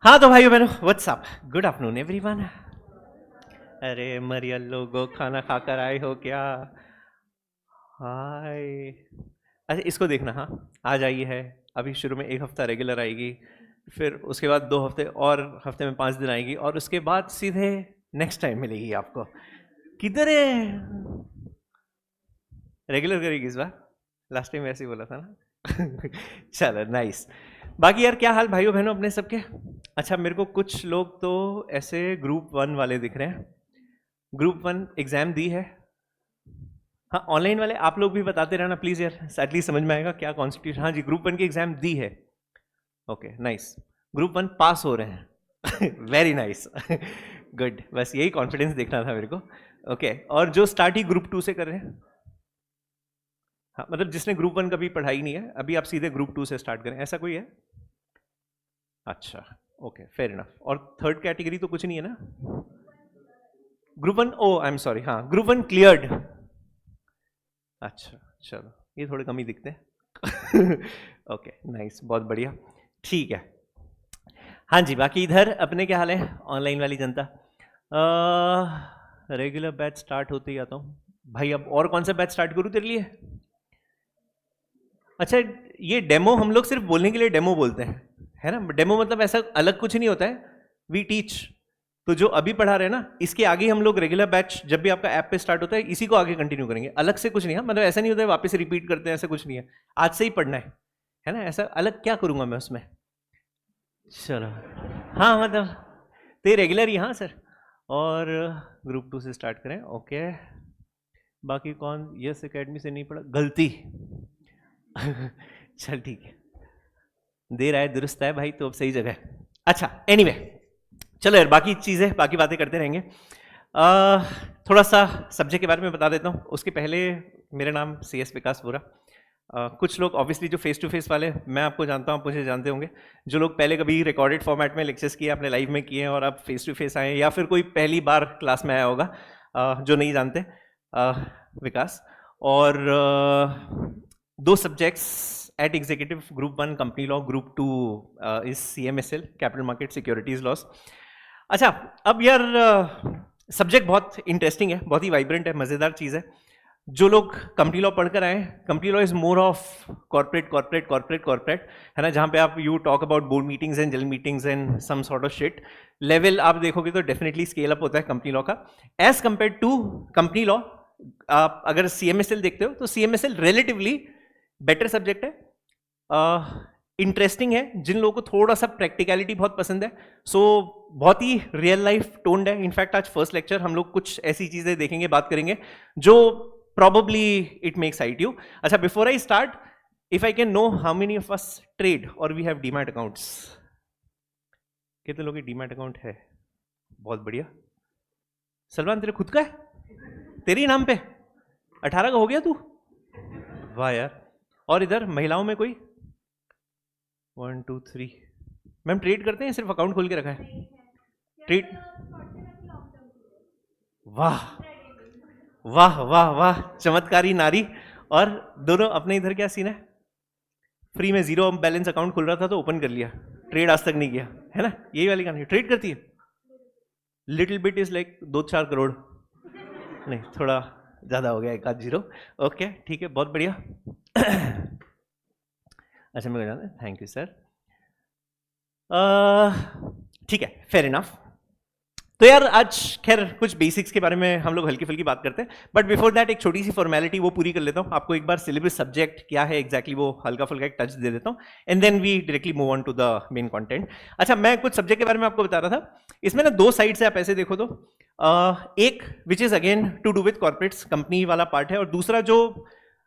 हाँ तो भाइयों बहनों, what's up, good afternoon everyone. अरे मरियल लोगो, खाना खाकर आए हो क्या? हाय। अच्छा इसको देखना, हाँ आज आई है। अभी शुरू में एक हफ्ता रेगुलर आएगी, फिर उसके बाद 2 हफ्ते और, हफ्ते में 5 दिन आएगी, और उसके बाद सीधे नेक्स्ट टाइम मिलेगी आपको। किधर है? रेगुलर करेगी इस बार? लास्ट टाइम ऐसे ही बोला था ना। चलो नाइस। बाकी यार क्या हाल भाइयों बहनों अपने सबके? अच्छा मेरे को कुछ लोग तो ऐसे ग्रुप 1 वाले दिख रहे हैं। ग्रुप 1 एग्जाम दी है? हाँ ऑनलाइन वाले आप लोग भी बताते रहना प्लीज यार, एटलीस्ट समझ में आएगा क्या कॉन्स्टिट्यूशन। हाँ जी, ग्रुप 1 की एग्जाम दी है। Okay nice. ग्रुप 1 पास हो रहे हैं। Very nice. गुड, बस यही कॉन्फिडेंस देखना था मेरे को। ओके और जो स्टार्ट ही ग्रुप 2 से कर रहे हैं? हाँ मतलब जिसने ग्रुप 1 कभी पढ़ाई नहीं है, अभी आप सीधे ग्रुप 2 से स्टार्ट करें, ऐसा कोई है? अच्छा ओके फेयर इनफ। और थर्ड कैटेगरी तो कुछ नहीं है ना? Group 1, oh I am sorry, हाँ ग्रुप 1 क्लियर्ड। अच्छा चलो, ये थोड़े कम ही दिखते हैं। ओके नाइस, बहुत बढ़िया, ठीक है। हाँ जी बाकी इधर अपने क्या हाल है ऑनलाइन वाली जनता? रेगुलर बैच स्टार्ट होते ही आता हूँ भाई। अब और कौन सा बैच स्टार्ट करूँ तेरे लिए? अच्छा, ये डेमो हम लोग सिर्फ बोलने के लिए डेमो बोलते हैं, है ना? डेमो मतलब ऐसा अलग कुछ नहीं होता है। We teach. तो जो अभी पढ़ा रहे हैं ना, इसके आगे हम लोग रेगुलर बैच जब भी आपका ऐप पे स्टार्ट होता है इसी को आगे कंटिन्यू करेंगे, अलग से कुछ नहीं है। मतलब ऐसा नहीं होता है वापस रिपीट करते हैं, ऐसा कुछ नहीं है। आज से ही पढ़ना है ना? ऐसा अलग क्या करूंगा मैं उसमें? चलो हाँ मतलब तो रेगुलर ही, हाँ सर। और ग्रुप 2 से स्टार्ट करें, ओके। बाकी कौन यस एकेडमी से नहीं पढ़ा? गलती। चल ठीक है, दे रहा है दुरुस्त है भाई, तो अब सही जगह है। अच्छा एनीवे चलो यार, बाकी चीज़ें बाकी बातें करते रहेंगे। थोड़ा सा सब्जेक्ट के बारे में बता देता हूँ उसके पहले। मेरा नाम CS विकास बोरा। कुछ लोग ऑब्वियसली जो फेस टू फेस वाले, मैं आपको जानता हूँ, आप मुझे जानते होंगे। जो लोग पहले कभी रिकॉर्डेड फॉर्मेट में लेक्चर्स किए, आपने लाइव में किए हैं और आप फेस टू फेस आए, या फिर कोई पहली बार क्लास में आया होगा जो नहीं जानते विकास। और 2 subjects eight executive, group 1 company law, group 2 is CMSL capital market securities loss. अच्छा अब यार सब्जेक्ट बहुत इंटरेस्टिंग है, बहुत ही वाइब्रेंट है, मज़ेदार चीज़ है। जो लोग कंपनी लॉ पढ़कर आए, company law is more of corporate corporate corporate corporate, है ना? जहाँ पे आप you talk about board meetings and general meetings and some sort of shit. Level आप देखोगे तो डेफिनेटली स्केल अप होता है कंपनी लॉ का as compare to company law. आप अगर CMSL देखते हो तो CMSL रिलेटिवली बेटर सब्जेक्ट है, इंटरेस्टिंग है जिन लोगों को थोड़ा सा प्रैक्टिकलिटी बहुत पसंद है। सो बहुत ही रियल लाइफ टोन्ड है। इनफैक्ट आज फर्स्ट लेक्चर हम लोग कुछ ऐसी चीजें देखेंगे, बात करेंगे जो probably it may excite you. अच्छा before I start, if I can know how many of us trade or we have demat accounts? कितने लोगों की डीमैट अकाउंट है? बहुत बढ़िया। सलमान तेरे खुद का है? तेरे ही नाम पे? 18 का हो गया तू? वाह यार। और इधर महिलाओं में कोई? 1 2 3। मैम ट्रेड करते हैं, सिर्फ अकाउंट खोल के रखा है? ट्रेड। वाह वाह वाह वाह, चमत्कारी नारी। और दोनों अपने इधर क्या सीन है? फ्री में जीरो बैलेंस अकाउंट खुल रहा था तो ओपन कर लिया, ट्रेड आज तक नहीं किया, है ना? यही वाली कहानी। ट्रेड करती है? Little bit is like 2-4 crore? नहीं थोड़ा ज्यादा हो गया, 1-8 जीरो। ओके ठीक है, बहुत बढ़िया। अच्छा मैं जानते, थैंक यू सर। ठीक है, फेयर इनफ। तो यार आज खैर कुछ बेसिक्स के बारे में हम लोग हल्की फुल्की बात करते हैं, बट बिफोर दैट एक छोटी सी फॉर्मेलिटी वो पूरी कर लेता हूँ। आपको एक बार सिलेबस सब्जेक्ट क्या है एग्जैक्टली वो हल्का फुल्का एक टच दे देता हूँ, and then we directly move on to the main content. अच्छा मैं कुछ सब्जेक्ट के बारे में आपको बता रहा था, इसमें ना 2 साइड से आप ऐसे देखो तो एक which is again to do with corporates, company वाला पार्ट है, और दूसरा जो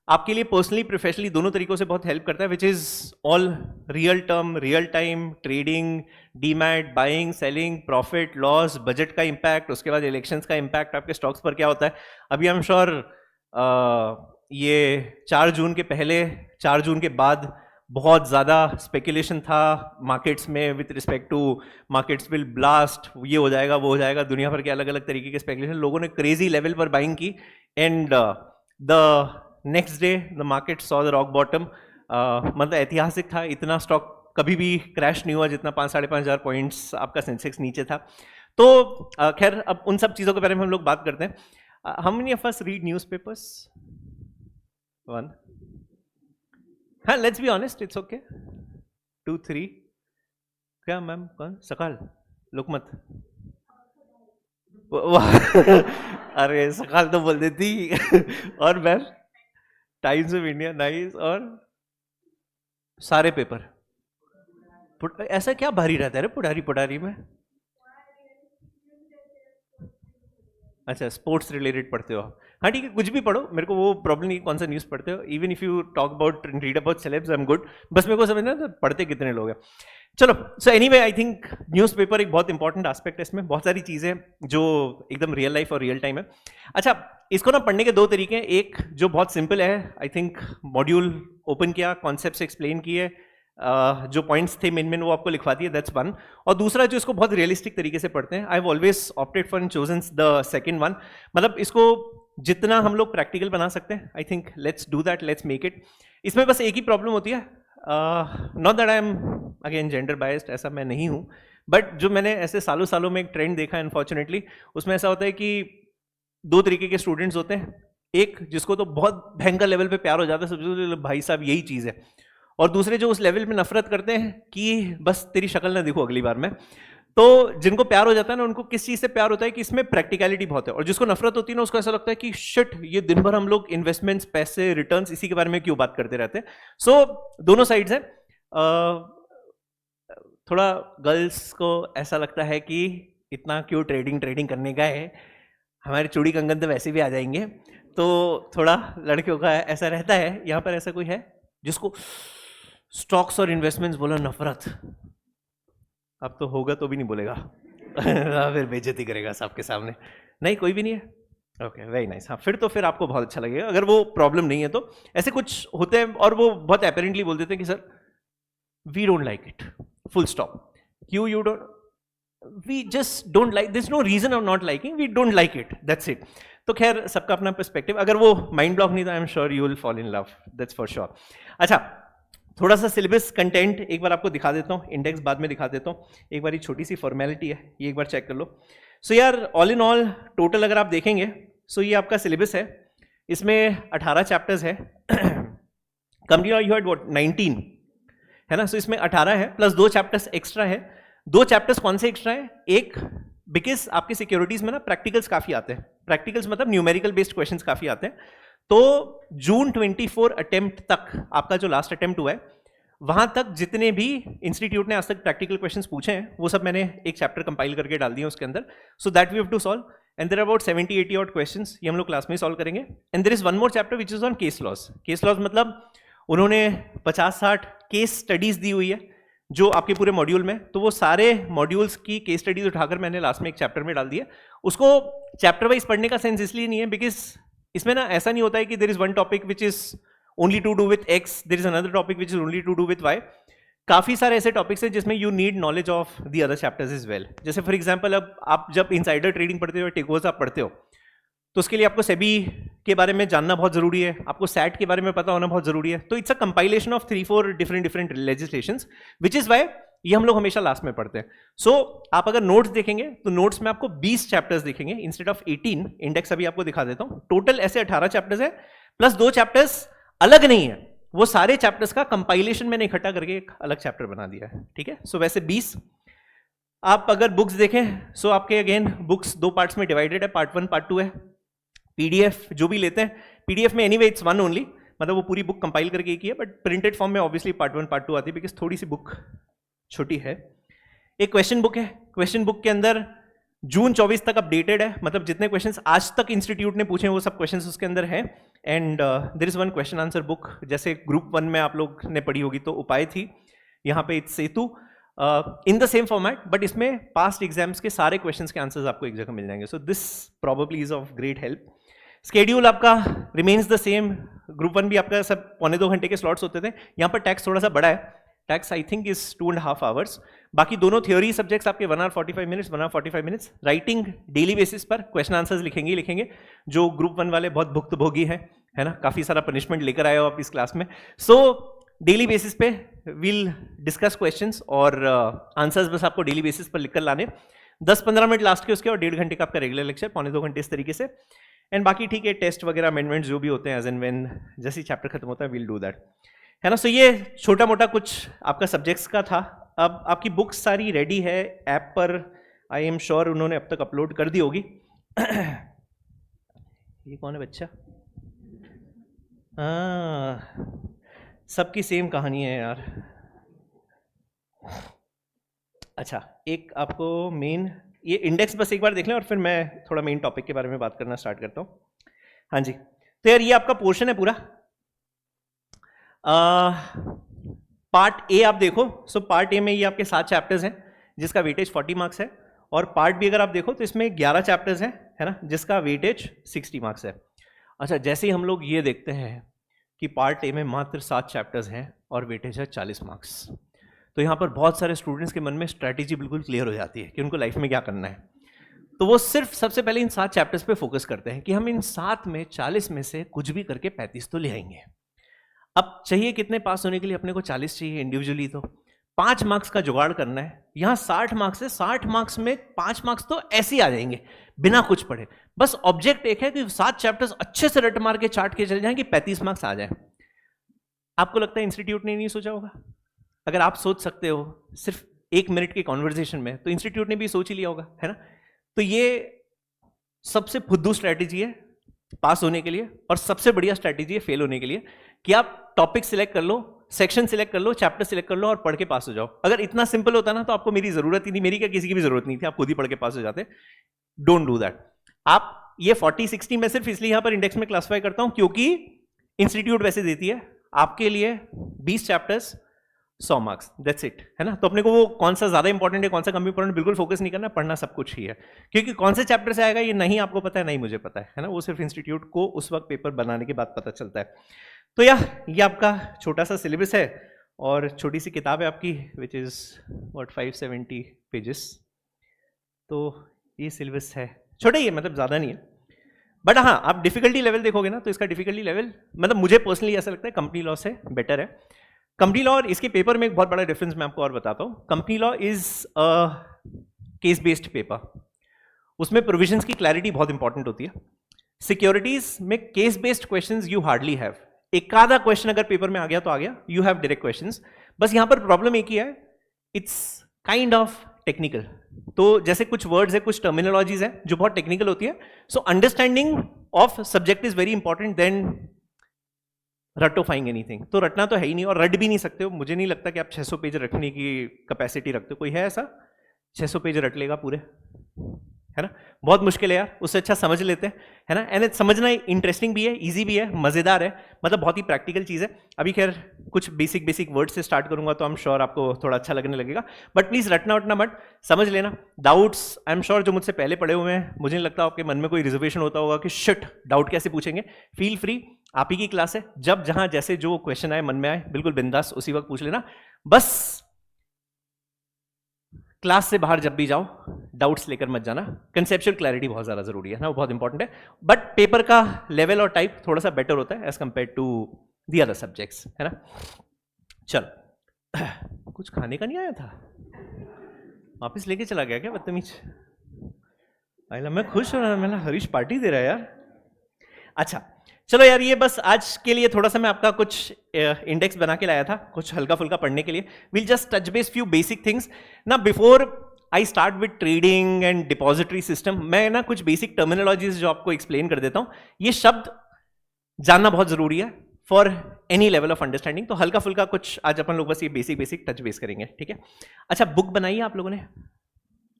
आपके लिए पर्सनली प्रोफेशनली दोनों तरीकों से बहुत हेल्प करता है, which is all real term, real time trading, demat, buying selling, profit loss, budget का इंपैक्ट, उसके बाद इलेक्शंस का इंपैक्ट आपके स्टॉक्स पर क्या होता है। अभी आई एम श्योर ये 4 जून के पहले, 4 जून के बाद बहुत ज़्यादा स्पेकुलेशन था मार्केट्स में with respect to markets will blast, ये हो जाएगा वो हो जाएगा, दुनिया भर के अलग अलग तरीके के स्पेकुलेशन, लोगों ने क्रेजी लेवल पर बाइंग की, and the next day the market saw the rock bottom. मतलब ऐतिहासिक था, इतना स्टॉक कभी भी क्रैश नहीं हुआ जितना 5,500 पॉइंट्स आपका सेंसेक्स नीचे था। तो खैर अब उन सब चीज़ों के बारे में हम लोग बात करते हैं। How many of us read newspapers? One. हाँ, let's be honest, it's okay. 2 3। क्या मैम? कौन? सकाल, लोकमत। अरे सकाल तो बोल देती। और ma'am times of India, nice. और सारे पेपर। ऐसा क्या भारी रहता है रे पुडारी में? अच्छा, स्पोर्ट्स रिलेटेड पढ़ते हो? हाँ ठीक है, कुछ भी पढ़ो, मेरे को वो प्रॉब्लम नहीं कौन सा न्यूज़ पढ़ते हो। Even if you talk about read about celebs, I am good. बस मेरे को समझना है पढ़ते कितने लोग हैं। चलो, so anyway I think newspaper एक बहुत इंपॉर्टेंट एस्पेक्ट है। इसमें बहुत सारी चीज़ें जो एकदम रियल लाइफ और रियल टाइम है। अच्छा, इसको ना पढ़ने के दो तरीके हैं। एक जो बहुत सिंपल है, आई थिंक मॉड्यूल ओपन किया, कॉन्सेप्ट्स एक्सप्लेन किए, जो पॉइंट्स थे मेन मेन वो आपको लिखवा दिए, दैट्स वन। और दूसरा जो इसको बहुत रियलिस्टिक तरीके से पढ़ते हैं, I have always opted for and chosen the second one. मतलब इसको जितना हम लोग प्रैक्टिकल बना सकते हैं, I think let's do that, let's make it. इसमें बस एक ही प्रॉब्लम होती है, not that I am again gender biased, ऐसा मैं नहीं हूँ, बट जो मैंने ऐसे सालों सालों में एक ट्रेंड देखा है अनफॉर्चुनेटली, उसमें ऐसा होता है कि दो तरीके के स्टूडेंट्स होते हैं। एक जिसको तो बहुत भयंकर लेवल पे प्यार हो जाता है, सबसे भाई साहब यही चीज़ है। और दूसरे जो उस लेवल में नफरत करते हैं कि बस तेरी शक्ल ना दिखो अगली बार में। तो जिनको प्यार हो जाता है ना, उनको किस चीज़ से प्यार होता है कि इसमें प्रैक्टिकलिटी बहुत है। और जिसको नफरत होती है ना, उसको ऐसा लगता है कि शिट, ये दिन भर हम लोग इन्वेस्टमेंट्स, पैसे, रिटर्न्स, इसी के बारे में क्यों बात करते रहते हैं। सो दोनों साइड्स हैं। थोड़ा गर्ल्स को ऐसा लगता है कि इतना क्यों ट्रेडिंग करने का है, हमारे चूड़ी कंगन तो वैसे भी आ जाएंगे। तो थोड़ा लड़कियों का ऐसा रहता है। यहाँ पर ऐसा कोई है जिसको स्टॉक्स और इन्वेस्टमेंट्स बोला नफरत? अब तो होगा तो भी नहीं बोलेगा। फिर बेइज्जती करेगा सबके सामने। नहीं, कोई भी नहीं है? Okay, very nice. हाँ, फिर आपको बहुत अच्छा लगेगा। अगर वो प्रॉब्लम नहीं है तो ऐसे कुछ होते हैं और वो बहुत अपेरेंटली बोल देते हैं कि sir we don't like it, full stop. क्यों you don't? We just don't like, this no reason of not liking, we don't like it, that's it. तो खैर सबका अपना पर्सपेक्टिव। अगर वो माइंड ब्लॉक नहीं था, I am sure you will fall in love, that's for sure. अच्छा, थोड़ा सा सिलेबस कंटेंट एक बार आपको दिखा देता हूँ, इंडेक्स बाद में दिखा देता हूँ। एक बार ये छोटी सी फॉर्मेलिटी है, ये एक बार चेक कर लो। सो यार ऑल इन ऑल टोटल अगर आप देखेंगे, सो ये आपका सिलेबस है, इसमें 18 चैप्टर्स है। कंपनी यू हैड व्हाट 19 है ना। सो इसमें 18 है प्लस 2 चैप्टर्स एक्स्ट्रा है। 2 चैप्टर्स कौन से एक्स्ट्रा है? एक बिकॉज आपके सिक्योरिटीज में ना प्रैक्टिकल्स काफी आते हैं। प्रैक्टिकल्स मतलब न्यूमेरिकल बेस्ड क्वेश्चंस काफी आते हैं। तो जून 24 अटेम्प्ट तक आपका जो लास्ट अटेम्प्ट हुआ है, वहां तक जितने भी इंस्टीट्यूट ने आज तक प्रैक्टिकल क्वेश्चंस पूछे हैं, वो सब मैंने एक चैप्टर कंपाइल करके डाल दिए उसके अंदर। So that we have to solve and there about 70-80 out questions, ये हम लोग क्लास में सॉल्व करेंगे। And there is one more chapter which is on case laws. Case laws मतलब उन्होंने 50-60 केस स्टडीज दी हुई है जो आपके पूरे मॉड्यूल में, तो वो सारे मॉड्यूल्स की केस स्टडीज उठाकर मैंने लास्ट में एक चैप्टर में डाल दिया। उसको चैप्टर वाइज पढ़ने का सेंस इसलिए नहीं है बिकॉज इसमें ना ऐसा नहीं होता है कि there is one topic which is only to do with X, there is another topic which is only to do with Y. काफी सारे ऐसे टॉपिक्स हैं जिसमें you need knowledge of the other chapters as well. जैसे for example, अब आप जब insider trading पढ़ते हो, टेकोस आप पढ़ते हो, तो उसके लिए आपको सेबी के बारे में जानना बहुत जरूरी है, आपको सैट के बारे में पता होना बहुत जरूरी है। तो it's a compilation of 3-4 different legislations, which is why ये हम लोग हमेशा लास्ट में पढ़ते हैं। सो आप अगर नोट्स देखेंगे तो नोट्स में आपको 20 चैप्टर्स दिखेंगे इंस्टेड ऑफ 18। इंडेक्स अभी आपको दिखा देता हूं। टोटल ऐसे 18 चैप्टर्स है, प्लस 2 चैप्टर्स अलग नहीं है, वो सारे चैप्टर्स का कंपाइलेशन मैंने इकट्ठा करके एक अलग चैप्टर बना दिया है। ठीक है, सो वैसे 20। आप अगर बुक्स देखें, सो आपके अगेन बुक्स 2 पार्ट्स में डिवाइडेड है, पार्ट 1 पार्ट 2 है। पीडीएफ जो भी लेते हैं, पीडीएफ में एनीवे इट्स 1 ओनली, मतलब वो पूरी बुक कंपाइल करके एक ही है, बट प्रिंटेड फॉर्म में ऑब्वियसली पार्ट 1 पार्ट 2 आती है बिकॉज थोड़ी सी बुक छोटी है। एक क्वेश्चन बुक है, क्वेश्चन बुक के अंदर जून 24 तक अपडेटेड है, मतलब जितने क्वेश्चंस आज तक इंस्टीट्यूट ने पूछे वो सब क्वेश्चंस उसके अंदर हैं। And there is one question answer book, जैसे ग्रुप 1 में आप लोग ने पढ़ी होगी तो उपाय थी, यहाँ पे it's Setu in the same format, but इसमें पास्ट एग्जाम्स के सारे क्वेश्चंस के आंसर्स आपको एक जगह मिल जाएंगे। So this probably is of great help. Schedule आपका रिमेन्स द सेम। ग्रुप 1 भी आपका सब 1.25 घंटे के स्लॉट्स होते थे, यहाँ पर टैक्स थोड़ा सा बड़ा है, tax I think is 2.5 hours. बाकी दोनों थ्योरी सब्जेक्ट्स आपके 1 hour 45 minutes, 1 hour 45 minutes. Writing daily basis पर क्वेश्चन आंसर्स लिखेंगे, जो ग्रुप 1 वाले बहुत भुक्तभोगी हैं, है ना, काफी सारा पनिशमेंट लेकर आए हो आप इस क्लास में। सो डेली बेसिस पे वील डिस्कस क्वेश्चंस और आंसर्स बस आपको डेली बेसिस पर लिखकर लाने, 10-15 मिनट लास्ट के उसके और 1.5 घंटे का आपका रेगुलर लेक्चर, 1.25 घंटे इस तरीके से। एंड बाकी ठीक है, टेस्ट वगैरह अमेंडमेंट्स जो भी होते हैं एज एंड व्हेन जैसे ही चैप्टर खत्म होता है वील डू दैट, है ना। सो ये छोटा मोटा कुछ आपका सब्जेक्ट्स का था। अब आपकी बुक्स सारी रेडी है ऐप पर, आई एम श्योर उन्होंने अब तक अपलोड कर दी होगी। ये कौन है बच्चा? सबकी सेम कहानी है यार। अच्छा, एक आपको मेन ये इंडेक्स बस एक बार देख लें और फिर मैं थोड़ा मेन टॉपिक के बारे में बात करना स्टार्ट करता हूँ। हाँ जी, तो यार ये आपका पोर्शन है पूरा। पार्ट ए आप देखो, सो पार्ट ए में ये आपके 7 चैप्टर्स हैं जिसका वेटेज 40 मार्क्स है, और पार्ट बी अगर आप देखो तो इसमें 11 चैप्टर्स हैं, है ना, जिसका वेटेज 60 मार्क्स है। अच्छा, जैसे ही हम लोग ये देखते हैं कि पार्ट ए में मात्र 7 चैप्टर्स हैं और वेटेज है 40 मार्क्स, तो यहाँ पर बहुत सारे स्टूडेंट्स के मन में स्ट्रैटेजी बिल्कुल क्लियर हो जाती है कि उनको लाइफ में क्या करना है। तो वो सिर्फ सबसे पहले इन 7 चैप्टर्स पे फोकस करते हैं कि हम इन 7 में 40 में से कुछ भी करके 35 तो ले आएंगे। अब चाहिए कितने पास होने के लिए? अपने को 40 चाहिए इंडिविजुअली, तो 5 मार्क्स का जुगाड़ करना है। यहाँ 60 मार्क्स है, 60 मार्क्स में 5 मार्क्स तो ऐसे ही आ जाएंगे बिना कुछ पढ़े। बस ऑब्जेक्ट एक है कि 7 चैप्टर्स अच्छे से रट मार के चाट के चल जाएं कि 35 मार्क्स आ जाए। आपको लगता है इंस्टीट्यूट ने नहीं सोचा होगा? अगर आप सोच सकते हो सिर्फ 1 मिनट के कॉन्वर्जेशन में, तो इंस्टीट्यूट ने भी सोच ही लिया होगा, है ना। तो ये सबसे फुद्दू स्ट्रैटेजी है पास होने के लिए, और सबसे बढ़िया स्ट्रैटेजी है फेल होने के लिए, कि आप टॉपिक सिलेक्ट कर लो, सेक्शन सिलेक्ट कर लो, चैप्टर सिलेक्ट कर लो और पढ़ के पास हो जाओ। अगर इतना सिंपल होता ना तो आपको मेरी जरूरत ही नहीं, मेरी क्या किसी की भी जरूरत नहीं थी, आप खुद ही पढ़ के पास हो जाते। Don't do that. आप ये 40-60 में सिर्फ इसलिए यहां पर इंडेक्स में क्लासिफाई करता हूं क्योंकि इंस्टीट्यूट वैसे देती है आपके लिए 20 चैप्टर्स 100 मार्क्स, दैट्स इट, है ना। तो अपने को वो कौन सा ज्यादा इंपॉर्टेंट है कौन सा कम इंपॉर्टेंट बिल्कुल फोकस नहीं करना, पढ़ना सब कुछ ही है, क्योंकि कौन से चैप्टर से आएगा ये नहीं आपको पता है, नहीं मुझे पता है ना। वो सिर्फ इंस्टीट्यूट को उस वक्त पेपर बनाने के बाद पता चलता है। तो ये आपका छोटा सा सिलेबस है और छोटी सी किताब है आपकी, विच इज व्हाट 570 पेजेस। तो ये सिलेबस है, छोटा ही है, मतलब ज्यादा नहीं है। बट हाँ, आप डिफिकल्टी लेवल देखोगे ना तो इसका डिफिकल्टी लेवल मतलब मुझे पर्सनली ऐसा लगता है कंपनी लॉ से बेटर है। कंपनी लॉ और इसके पेपर में एक बहुत बड़ा डिफरेंस मैं आपको और बताता हूँ। Company law is a case based paper, उसमें प्रोविजंस की क्लैरिटी बहुत इंपॉर्टेंट होती है। सिक्योरिटीज में case based questions you hardly have, एक आधा क्वेश्चन अगर पेपर में आ गया तो आ गया, यू हैव डायरेक्ट क्वेश्चंस। बस यहां पर प्रॉब्लम एक ही है, इट्स काइंड ऑफ टेक्निकल। तो जैसे कुछ वर्ड्स है, कुछ टर्मिनोलॉजीज है जो बहुत टेक्निकल होती है, so understanding of subject is very important then रटोफाइंग एनीथिंग। तो रटना तो है ही नहीं और रट भी नहीं सकते हो। मुझे नहीं लगता कि आप 600 पेज रखने की कैपेसिटी रखते हो। कोई है ऐसा 600 पेज रट लेगा पूरे, है ना? बहुत मुश्किल है यार, उससे अच्छा समझ लेते हैं, है ना। एंड समझना इंटरेस्टिंग भी है, इजी भी है, मजेदार है, मतलब बहुत ही प्रैक्टिकल चीज है। अभी खैर कुछ बेसिक वर्ड से स्टार्ट करूंगा तो आई एम श्योर आपको थोड़ा अच्छा लगने लगेगा, बट प्लीज रटना वटना मत, समझ लेना। डाउट्स आई एम श्योर जो मुझसे पहले पढ़े हुए हैं, मुझे नहीं लगता आपके मन में कोई रिजर्वेशन होता होगा कि शिट डाउट कैसे पूछेंगे। फील फ्री, आप ही की क्लास है, जब जहां जैसे जो क्वेश्चन आए मन में आए बिल्कुल बिंदास उसी वक्त पूछ लेना। बस क्लास से बाहर जब भी जाओ डाउट्स लेकर मत जाना। कंसेप्चुअल क्लैरिटी बहुत ज्यादा जरूरी है ना, वो बहुत इंपॉर्टेंट है। बट पेपर का लेवल और टाइप थोड़ा सा बेटर होता है as compare to the other subjects, है ना। चल कुछ खाने का नहीं आया था, वापस लेके चला गया क्या बदतमीज। मैं खुश हो रहा, मैं हरीश पार्टी दे रहा है यार। अच्छा चलो यार, ये बस आज के लिए थोड़ा सा मैं आपका कुछ इंडेक्स बना के लाया था, कुछ हल्का फुल्का पढ़ने के लिए। Will just touch base few basic things ना before I start with trading and depository system. मैं ना कुछ बेसिक टर्मिनोलॉजीज जो आपको एक्सप्लेन कर देता हूं। ये शब्द जानना बहुत जरूरी है for any level of understanding. तो हल्का फुल्का कुछ आज अपन लोग बस ये बेसिक टच बेस करेंगे, ठीक है। अच्छा, बुक बनाई है आप लोगों ने?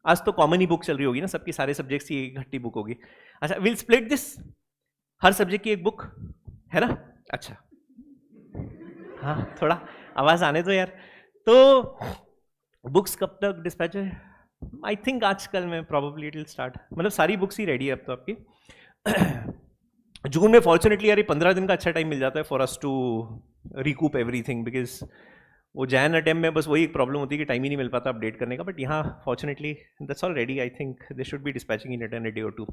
आज तो कॉमन ही बुक चल रही होगी ना, सबकी सारे सब्जेक्ट्स की इकट्ठी बुक होगी। अच्छा, will split this, her subject की एक बुक, है ना। अच्छा हाँ, थोड़ा आवाज आने दो यार। तो बुक्स कब तक डिस्पैच है? आई थिंक आजकल में प्रोबेबली इट विल स्टार्ट, मतलब सारी बुक्स ही रेडी है अब तो आपकी। जून में फॉर्चुनेटली यार 15 दिन का अच्छा टाइम मिल जाता है for us to recoup everything, because वो जैन अटेम्प्ट में बस वही एक प्रॉब्लम होती है कि टाइम ही नहीं मिल पाता अपडेट करने का। बट यहाँ fortunately that's all ready, I think they should be dispatching in a day और टू।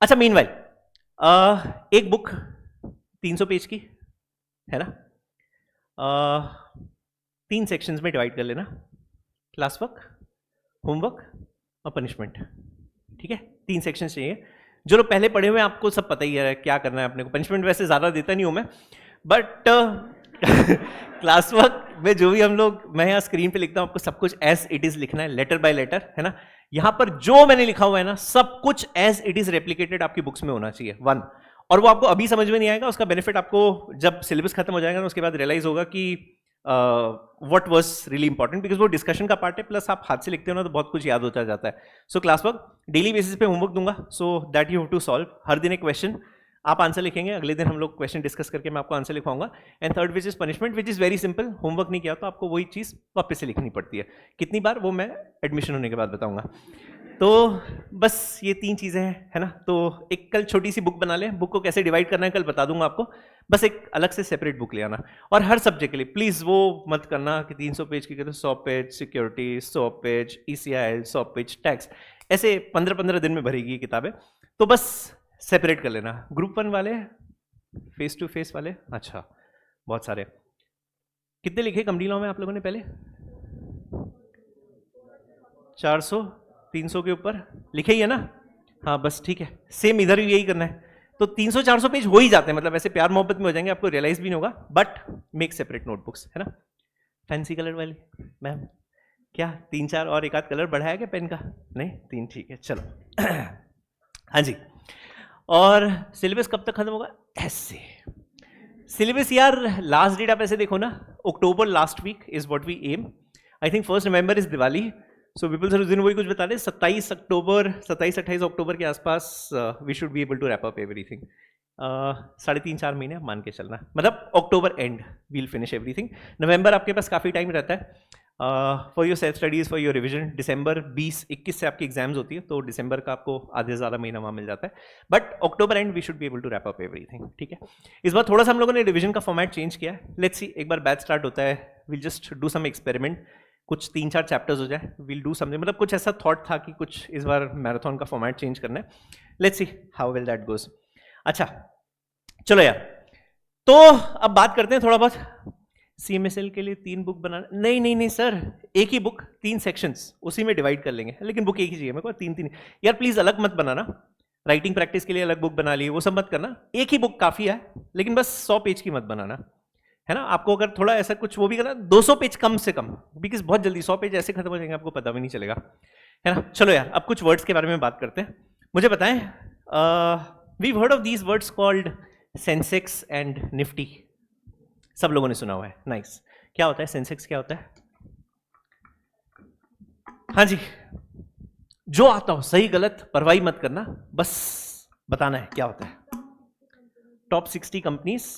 अच्छा, मीनवाइल एक बुक 300 पेज की, है ना। 3 सेक्शंस में डिवाइड कर लेना, क्लास वर्क, होमवर्क और पनिशमेंट। ठीक है, 3 सेक्शन चाहिए। जो लोग पहले पढ़े हुए हैं आपको सब पता ही है क्या करना है अपने को। पनिशमेंट वैसे ज़्यादा देता नहीं हूँ मैं, बट क्लास वर्क में जो भी हम लोग, मैं यहाँ स्क्रीन पे लिखता हूँ, आपको सब कुछ एज इट इज लिखना है, लेटर बाय लेटर, है ना। यहाँ पर जो मैंने लिखा हुआ है ना, सब कुछ एज इट इज रेप्लिकेटेड आपकी बुक्स में होना चाहिए, 1। और वो आपको अभी समझ में नहीं आएगा, उसका बेनिफिट आपको जब सिलेबस खत्म हो जाएगा ना उसके बाद रियलाइज होगा कि what was really important, because वो डिस्कशन का पार्ट है, प्लस आप हाथ से लिखते हो ना तो बहुत कुछ याद होता जाता है। So class work daily basis पे होमवर्क दूंगा, so that you have to solve. हर दिन एक क्वेश्चन, आप आंसर लिखेंगे, अगले दिन हम लोग क्वेश्चन डिस्कस करके मैं आपको आंसर लिखवाऊंगा। And third which is punishment, which is very simple. Homework नहीं किया तो आपको वही चीज़ वापस से लिखनी पड़ती है। कितनी बार वो मैं एडमिशन होने के बाद बताऊंगा। तो बस ये 3 चीज़ें हैं, है ना। तो एक कल छोटी सी बुक बना लें, बुक को कैसे डिवाइड करना है कल बता दूंगा आपको। बस एक अलग से सेपरेट बुक ले आना, और हर सब्जेक्ट के लिए प्लीज़ वो मत करना कि 300 पेज की कहते 100 page security, 100 page ECIL, 100 page tax, ऐसे 15-15 दिन में भरेगी किताबें। तो बस सेपरेट कर लेना। ग्रुप 1 वाले, फेस टू फेस वाले, अच्छा बहुत सारे। कितने लिखे कंपनी लॉ में आप लोगों ने पहले? 400, 300 के ऊपर लिखे ही है ना। हाँ बस ठीक है, सेम इधर भी यही करना है। तो 300-400 पेज हो ही जाते हैं, मतलब ऐसे प्यार मोहब्बत में हो जाएंगे, आपको रियलाइज भी नहीं होगा। बट मेक सेपरेट नोटबुक्स, है ना। फैंसी कलर वाली मैम, क्या 3-4 और एक आध कलर बढ़ाया क्या पेन का? नहीं, 3 ठीक है, चलो। हाँ जी। और सिलेबस कब तक खत्म होगा? ऐसे सिलेबस यार, लास्ट डेट आप ऐसे देखो ना, October last week is what we am. I think 1 November is Diwali, so Vipul sir उस दिन वही कुछ बता रहे, 27-28 अक्टूबर के आसपास we should be able to wrap up everything. 3.5-4 महीने मान के चलना, मतलब October end we'll finish everything. नवंबर आपके पास काफ़ी टाइम रहता है for your self studies, for your revision. दिसंबर 20-21 से आपकी एग्जाम्स होती है, तो दिसंबर का आपको आधे से ज़्यादा महीना वहाँ मिल जाता है। But October and we should be able to wrap up everything. ठीक है, इस बार थोड़ा सा हम लोगों ने रिविजन का फॉर्मेट चेंज किया है। लेट्स सी, एक बार बैच स्टार्ट होता है, will just do some experiment, कुछ 3-4 चैप्टर्स हो जाए, विल डू समथिंग। मतलब कुछ ऐसा थॉट था कि कुछ इस बार मैराथन का फॉर्मेट चेंज करना है। Let's see how well that goes. अच्छा चलो यार, तो अब बात करते हैं थोड़ा बहुत। CMSL के लिए 3 बुक बनाना, नहीं सर, एक ही बुक 3 सेक्शंस, उसी में डिवाइड कर लेंगे, लेकिन बुक एक ही चाहिए मेरे को, 3 यार प्लीज अलग मत बनाना। राइटिंग प्रैक्टिस के लिए अलग बुक बना ली, वो सब मत करना, एक ही बुक काफी है, लेकिन बस 100 पेज की मत बनाना, है ना। आपको अगर थोड़ा ऐसा कुछ वो भी करना, 200 पेज कम से कम, बिकॉज बहुत जल्दी 100 पेज ऐसे खत्म हो जाएंगे, आपको पता भी नहीं चलेगा, है ना। चलो यार, अब कुछ वर्ड्स के बारे में बात करते हैं। मुझे बताएं, we've heard of these words called Sensex and Nifty. सब लोगों ने सुना हुआ है, नाइस। क्या होता है सेंसेक्स, क्या होता है? हाँ जी, जो आता हो, सही गलत परवाही मत करना, बस बताना है क्या होता है। टॉप 60 कंपनीज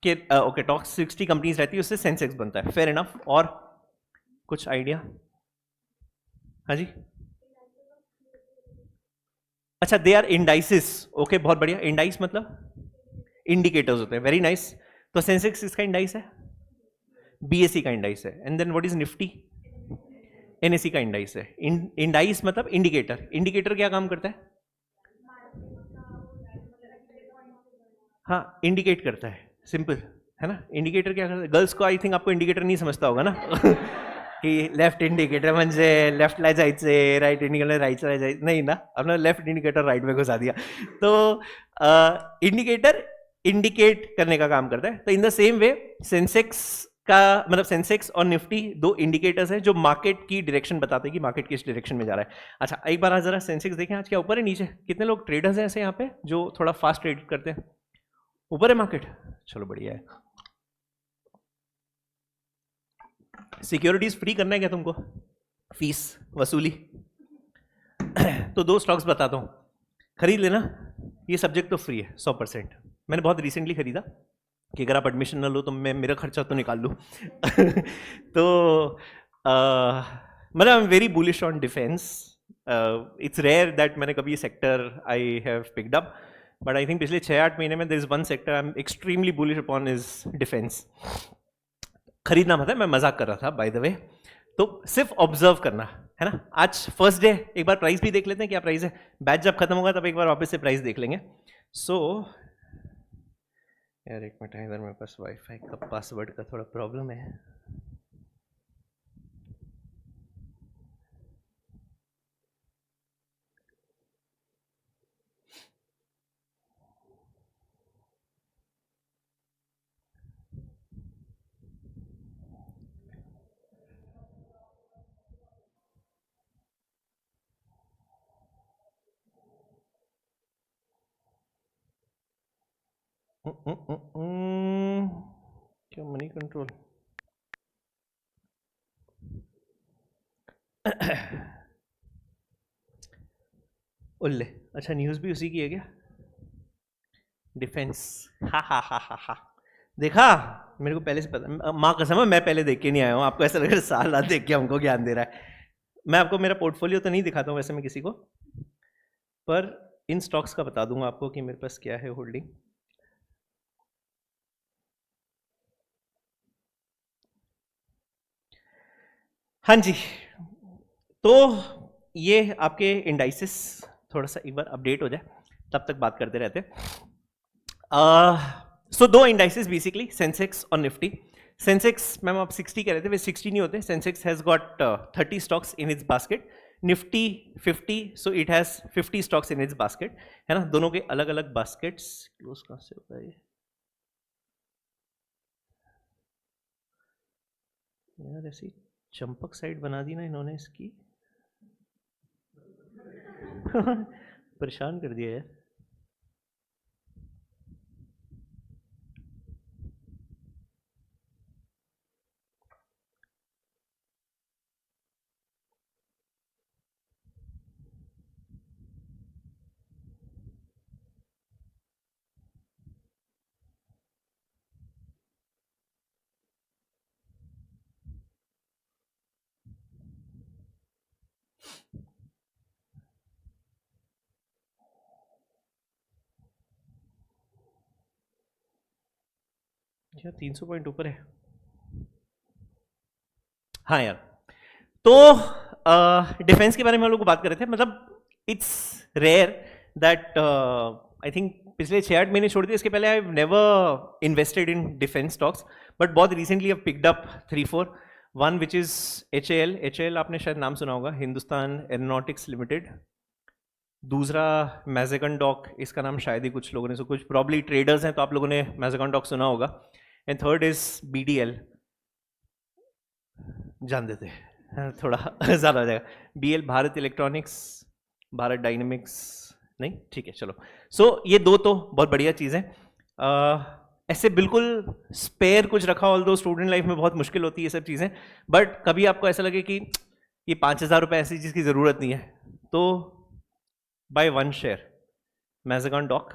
के ओके, टॉप 60 कंपनीज रहती है, उससे सेंसेक्स बनता है, फेयर इनफ। और कुछ आइडिया? हाँ जी, अच्छा, दे आर इंडाइसिस। ओके, बहुत बढ़िया। इंडाइस मतलब इंडिकेटर्स होते हैं, वेरी नाइस। तो सेंसेक्स किसका इंडाइस है? BSE का इंडाइस है। And then what is Nifty? NSE का इंडाइस है। इंडाइस मतलब इंडिकेटर। इंडिकेटर क्या काम करता है? हाँ, इंडिकेट करता है, सिंपल, है ना। इंडिकेटर क्या करता है? गर्ल्स को आई थिंक आपको इंडिकेटर नहीं समझता होगा ना की लेफ्ट इंडिकेटर म्हणजे लेफ्टला जायचे, राइट इंडिकेटर राइटला जायचं, नहीं ना, अपना लेफ्ट इंडिकेटर राइट में घुसा दिया। तो इंडिकेटर इंडिकेट करने का काम करता है। तो इन द सेम वे सेंसेक्स का मतलब, सेंसेक्स और निफ्टी 2 इंडिकेटर्स हैं जो मार्केट की डायरेक्शन बताते हैं कि मार्केट किस डायरेक्शन में जा रहा है। अच्छा, एक बार आज जरा सेंसेक्स देखें, आज क्या ऊपर है नीचे? कितने लोग ट्रेडर्स हैं ऐसे यहाँ पे जो थोड़ा फास्ट ट्रेड करते हैं? ऊपर है मार्केट, चलो बढ़िया है। सिक्योरिटीज फ्री करना है क्या तुमको? फीस वसूली तो 2 स्टॉक्स बताता हूं, खरीद लेना। ये सब्जेक्ट तो फ्री है 100%। मैंने बहुत रिसेंटली खरीदा कि अगर आप एडमिशन ना लो तो मैं मेरा खर्चा तो निकाल लूँ तो मतलब I am very bullish on defence. It's rare that मैंने कभी ये sector I have picked up, but I think पिछले 6-8 महीने में there is one sector I am extremely bullish upon, is defence. खरीदना मतलब, मैं मजाक कर रहा था बाय द वे। तो सिर्फ ऑब्जर्व करना, है ना। आज फर्स्ट डे, एक बार प्राइस भी देख लेते हैं क्या प्राइस है। बैच जब खत्म होगा तब एक बार वापस से प्राइस देख लेंगे। सो यार एक मिनट, इधर मेरे पास वाईफाई का पासवर्ड का थोड़ा प्रॉब्लम है। क्या मनी कंट्रोल? उल्ले, अच्छा न्यूज़ भी उसी की है क्या? डिफेंस, हा हा हा हा हा, देखा, मेरे को पहले से पता, माँ कसम है मैं पहले देख के नहीं आया हूँ, आपको ऐसा लग रहा है साल रात देख के हमको ज्ञान दे रहा है। मैं आपको मेरा पोर्टफोलियो तो नहीं दिखाता हूँ वैसे मैं किसी को, पर इन स्टॉक्स का बता दूंगा आपको कि मेरे पास क्या है होल्डिंग। हाँ जी, तो ये आपके इंडाइसिस थोड़ा सा एक बार अपडेट हो जाए तब तक बात करते रहते। सो दो इंडाइसिस बेसिकली, सेंसेक्स और निफ्टी। सेंसेक्स मैम आप 60 कह रहे थे, वे 60 नहीं होते, Sensex has got 30 stocks in its basket, Nifty 50, so it has 50 stocks in its basket, है ना, दोनों के अलग अलग बास्केट्स। क्लोज कहाँ से होता है यार, ऐसी चंपक साइड बना दी ना इन्होंने इसकी परेशान कर दिया यार। क्या 300 पॉइंट ऊपर है? हाँ यार, तो डिफेंस के बारे में हम लोग बात कर रहे थे, मतलब it's rare that I think पिछले 6-8 महीने छोड़ दिए, इसके पहले I never invested in defence stocks, but बहुत रिसेंटली अब picked up 3-4, one which is HAL। HAL आपने शायद नाम सुना होगा, हिंदुस्तान एरोनॉटिक्स लिमिटेड। दूसरा मैजेगन डॉक, इसका नाम शायद ही कुछ लोगों ने, कुछ प्रॉब्ली ट्रेडर्स हैं तो आप लोगों ने मैजेगन डॉक सुना होगा। एंड थर्ड इज BDL, जान देते हैं थोड़ा ज़्यादा हो जाएगा, BL Bharat electronics, Bharat dynamics नहीं, ठीक है चलो। सो ये दो तो बहुत बढ़िया चीज़ है। ऐसे बिल्कुल स्पेयर कुछ रखा, ऑल दो स्टूडेंट लाइफ में बहुत मुश्किल होती है ये सब चीज़ें, बट कभी आपको ऐसा लगे कि ये 5,000 रुपये ऐसी चीज़ की ज़रूरत नहीं है, तो बाय वन शेयर मैजेगन डॉक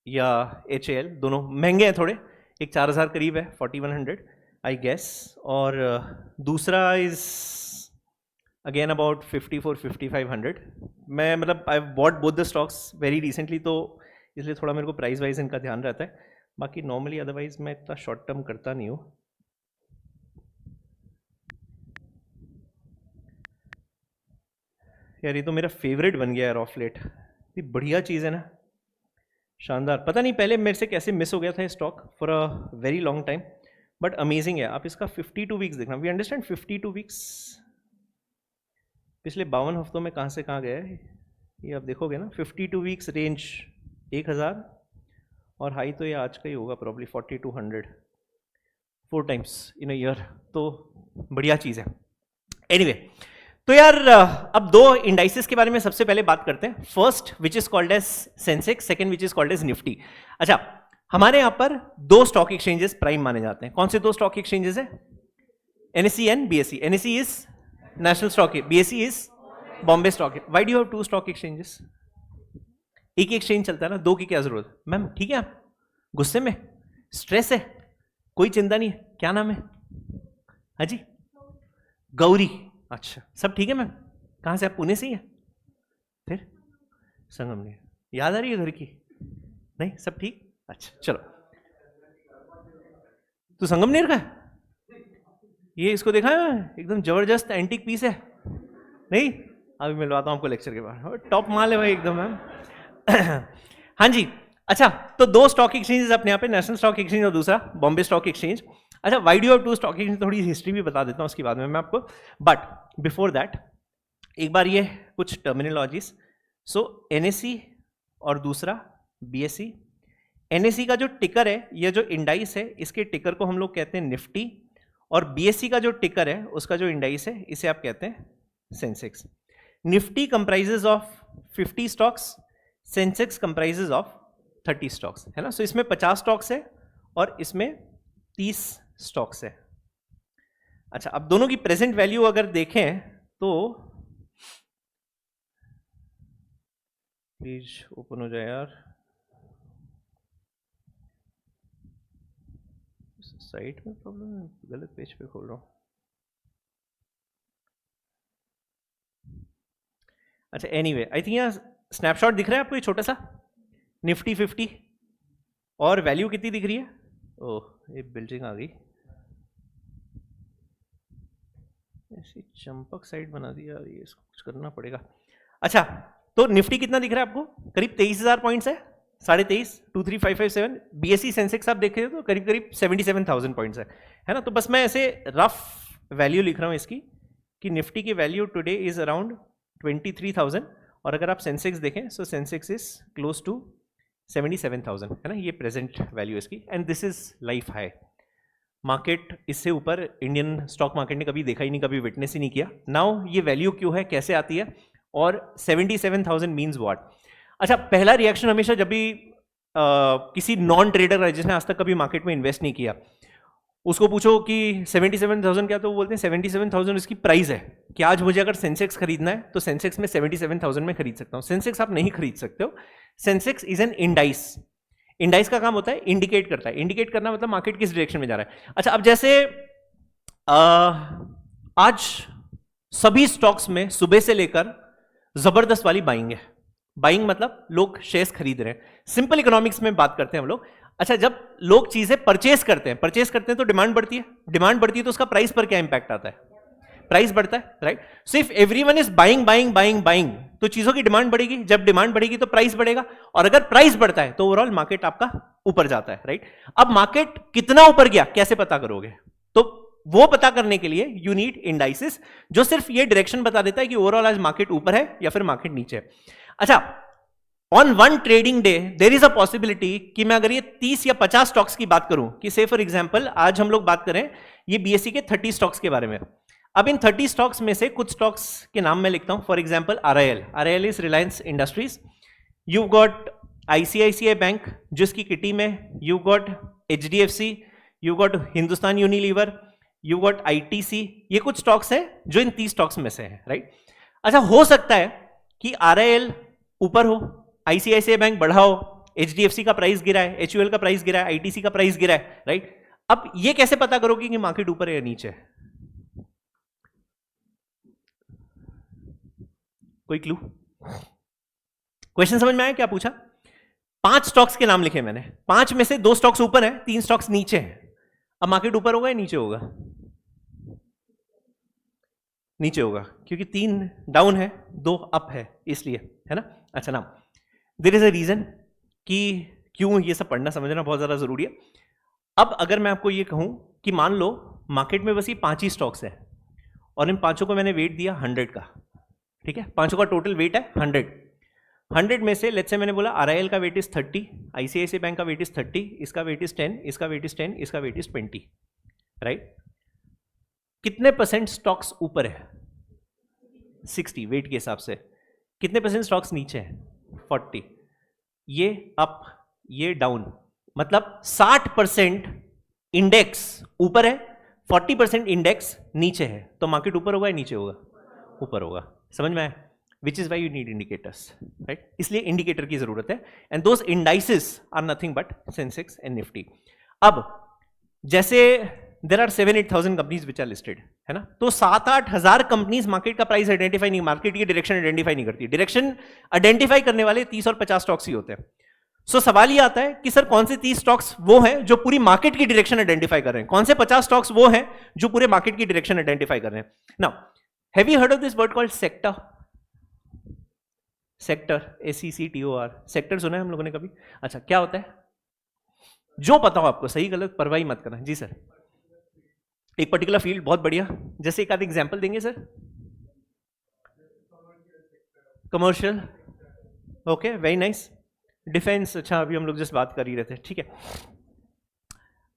या HAL, दोनों महंगे हैं थोड़े, एक 4,000 करीब है, 4,100 आई गेस, और दूसरा इज अगेन अबाउट 54-5500। मैं मतलब I bought both the stocks very recently, तो इसलिए थोड़ा मेरे को प्राइस वाइज इनका ध्यान रहता है, बाकी नॉर्मली अदरवाइज मैं इतना शॉर्ट टर्म करता नहीं हूँ। यार ये तो मेरा फेवरेट बन गया यार ऑफ लेट, ये बढ़िया चीज़ है ना, शानदार। पता नहीं पहले मेरे से कैसे मिस हो गया था stock for a very long time, but amazing है। आप इसका 52 वीक्स देखना, वी अंडरस्टैंड 52 वीक्स, पिछले 52 हफ्तों में कहाँ से कहाँ गया है ये आप देखोगे ना। 52 वीक्स रेंज 1,000, और हाई तो ये आज का ही होगा probably 4,200, 4 times in a year, तो बढ़िया चीज़ है। एनीवे तो यार अब दो इंडाइसेस के बारे में सबसे पहले बात करते हैं। First which is called as Sensex, second which is called as Nifty. अच्छा, हमारे यहां पर दो स्टॉक एक्सचेंजेस प्राइम माने जाते हैं। कौन से दो स्टॉक एक्सचेंजेस है? NSE and BSE। NSE is national stock, BSE is Bombay stock. Why do you have two stock exchanges? एक ही एक्सचेंज चलता है ना, दो की क्या जरूरत? मैम ठीक है, आप गुस्से में, स्ट्रेस है, कोई चिंता नहीं है, क्या नाम है? हाँ जी, गौरी। अच्छा, सब ठीक है मैम? कहाँ से आप? पुणे से ही है? फिर संगमनेर, याद आ रही है घर की? नहीं, सब ठीक? अच्छा चलो, तू संगमनेर का है? ये इसको देखा है, एकदम जबरदस्त एंटीक पीस है। नहीं, अभी मिलवाता हूँ आपको लेक्चर के बाद, टॉप माल है भाई एकदम मैम। हाँ जी, अच्छा तो दो स्टॉक एक्सचेंजेस अपने यहाँ पे, नेशनल स्टॉक एक्सचेंज और दूसरा बॉम्बे स्टॉक एक्सचेंज। अच्छा, why do have two stock exchange, थोड़ी हिस्ट्री भी बता देता हूँ उसके बाद में मैं आपको, बट बिफोर दैट एक बार ये कुछ टर्मिनोलॉजीज। सो NSE और दूसरा BSE। NSE का जो टिकर है, ये जो इंडाइस है, इसके टिकर को हम लोग कहते हैं निफ्टी, और BSE का जो टिकर है, उसका जो इंडाइस है, इसे आप कहते हैं Sensex. Nifty comprises of 50 stocks, Sensex comprises of 30 stocks है ना. सो इसमें 50 स्टॉक्स है और इसमें 30 स्टॉक्स है. अच्छा, अब दोनों की प्रेजेंट वैल्यू अगर देखें तो पेज ओपन हो जाए यार, साइट में प्रॉब्लम है, गलत पेज पे खोल रहा हूं. अच्छा एनीवे, आई थिंक यहाँ स्नैपशॉट दिख रहा है आपको, ये छोटा सा निफ्टी 50 और वैल्यू कितनी दिख रही है. ओह, ये बिल्डिंग आ गई, ऐसी चंपक साइड बना दी यार, ये इसको कुछ करना पड़ेगा. अच्छा, तो निफ्टी कितना दिख रहा है आपको, करीब 23,000 पॉइंट्स है, 23.5, 23,557. बीएसई सेंसेक्स आप देख रहे हो तो करीब करीब 77,000 पॉइंट्स है ना. तो बस मैं ऐसे रफ वैल्यू लिख रहा हूँ इसकी कि निफ्टी की वैल्यू टुडे इज अराउंड 23,000 और अगर आप सेंसेक्स देखें सो सेंसेक्स इज क्लोज टू 77,000 है ना. ये प्रेजेंट वैल्यू इसकी and this is life high. Market इससे ऊपर इंडियन स्टॉक मार्केट ने कभी देखा ही नहीं, कभी विटनेस ही नहीं किया. नाउ ये वैल्यू क्यों है, कैसे आती है और 77,000 मीन्स व्हाट. अच्छा, पहला रिएक्शन हमेशा जब भी किसी नॉन ट्रेडर है जिसने आज तक कभी मार्केट में इन्वेस्ट नहीं किया, उसको पूछो कि 77,000 क्या, तो वो बोलते हैं 77,000 इसकी प्राइस है कि आज मुझे अगर सेंसेक्स खरीदना है तो सेंसेक्स में 77,000 में खरीद सकता हूं. सेंसेक्स आप नहीं खरीद सकते हो. Sensex is an indices. Indices का काम होता है इंडिकेट करता है. इंडिकेट करना मतलब मार्केट किस डायरेक्शन में जा रहा है. अच्छा, अब जैसे आज सभी स्टॉक्स में सुबह से लेकर जबरदस्त वाली बाइंग है. बाइंग मतलब लोग शेयर्स खरीद रहे हैं. सिंपल इकोनॉमिक्स में बात करते हैं हम लोग. अच्छा, जब लोग चीजें परचेस करते हैं तो डिमांड बढ़ती है. डिमांड बढ़ती है तो उसका प्राइस पर क्या इंपैक्ट आता है, प्राइस बढ़ता है, right. So if everyone is buying buying buying buying तो चीजों की डिमांड बढ़ेगी. जब डिमांड बढ़ेगी तो प्राइस बढ़ेगा और अगर प्राइस बढ़ता है तो ओवरऑल मार्केट आपका ऊपर जाता है, राइट. अब मार्केट कितना ऊपर गया कैसे पता करोगे, तो वो पता करने के लिए यू नीड इंडाइसिस जो सिर्फ ये डायरेक्शन बता देता है कि ओवरऑल आज मार्केट ऊपर है या फिर मार्केट नीचे है. अच्छा, on one trading day there is a possibility कि मैं अगर ये 30 या 50 स्टॉक्स की बात करूं कि से फॉर एग्जांपल आज हम लोग बात करें ये बीएसई के 30 स्टॉक्स के बारे में. अब इन 30 स्टॉक्स में से कुछ स्टॉक्स के नाम मैं लिखता हूं. For example RIL is Reliance industries. You got ICICI bank जिसकी किटी में you got HDFC, you got Hindustan Unilever, you got ITC. ये कुछ स्टॉक्स है जो इन 30 स्टॉक्स में से है, राइट. अच्छा, हो सकता है कि आरआईएल ऊपर हो, आईसीआईसीआई बैंक बढ़ा हो, एचडीएफसी का प्राइस गिरा है, एचयूएल का प्राइस गिरा है, आईटीसी का प्राइस गिरा है, राइट. अब ये कैसे पता करोगे कि मार्केट ऊपर है या नीचे है, कोई क्लू? क्वेश्चन समझ में आया क्या पूछा? 5 स्टॉक्स के नाम लिखे मैंने, 5 में से 2 स्टॉक्स ऊपर है, 3 स्टॉक्स नीचे हैं. अब मार्केट ऊपर होगा या नीचे होगा? नीचे होगा, क्योंकि 3 डाउन है 2 अप है, इसलिए, है ना. अच्छा, ना देयर इज अ रीजन कि क्यों ये सब पढ़ना समझना बहुत ज्यादा जरूरी है. अब अगर मैं आपको ये कहूं कि मान लो मार्केट में बस ये 5 ही स्टॉक्स है और इन 5 को मैंने वेट दिया 100 का, ठीक है. 5 का टोटल वेट है 100 में से लेट्स से मैंने बोला आरआईएल का वेट इज 30, आईसीआईसीआई बैंक का वेट इज 30, इसका वेट इज 10, इसका वेट इज 10, इसका वेट इज 20, राइट. कितने परसेंट स्टॉक्स ऊपर है? 60 वेट के हिसाब से. कितने परसेंट स्टॉक्स नीचे हैं? 40. ये अप, ये डाउन, मतलब 60% इंडेक्स ऊपर है, 40% इंडेक्स नीचे है. तो मार्केट ऊपर होगा या नीचे होगा? ऊपर होगा. समझ में आया? Which is why you need indicators, right. इसलिए इंडिकेटर की जरूरत है and those indices are nothing but Sensex and Nifty. अब जैसे there are 7-8,000 companies which are listed, है ना. तो 7-8 हजार कंपनीज मार्केट का प्राइस आइडेंटिफाई नहीं, मार्केट की डायरेक्शन आइडेंटिफाई नहीं करती. डायरेक्शन आइडेंटिफाई करने वाले 30 और 50 स्टॉक्स ही होते हैं. सो सवाल ये आता है कि सर कौन से 30 स्टॉक्स वो हैं जो पूरी मार्केट की डायरेक्शन आइडेंटिफाई कर रहे हैं, कौन से 50 स्टॉक्स वो हैं जो पूरे मार्केट की डायरेक्शन आइडेंटिफाई कर रहे हैं. Now have you heard of this word called sector? Sector, SECTOR, sector सुना है हम लोगों ने कभी? अच्छा, क्या होता है? जो पता हो आपको, सही गलत परवाह ही मत करना. जी सर, एक पर्टिकुलर फील्ड, बहुत बढ़िया. जैसे एक आध एग्जांपल देंगे sir? Commercial, okay, very nice. Defence, अच्छा अभी हम लोग जस्ट बात कर ही रहे थे, ठीक है.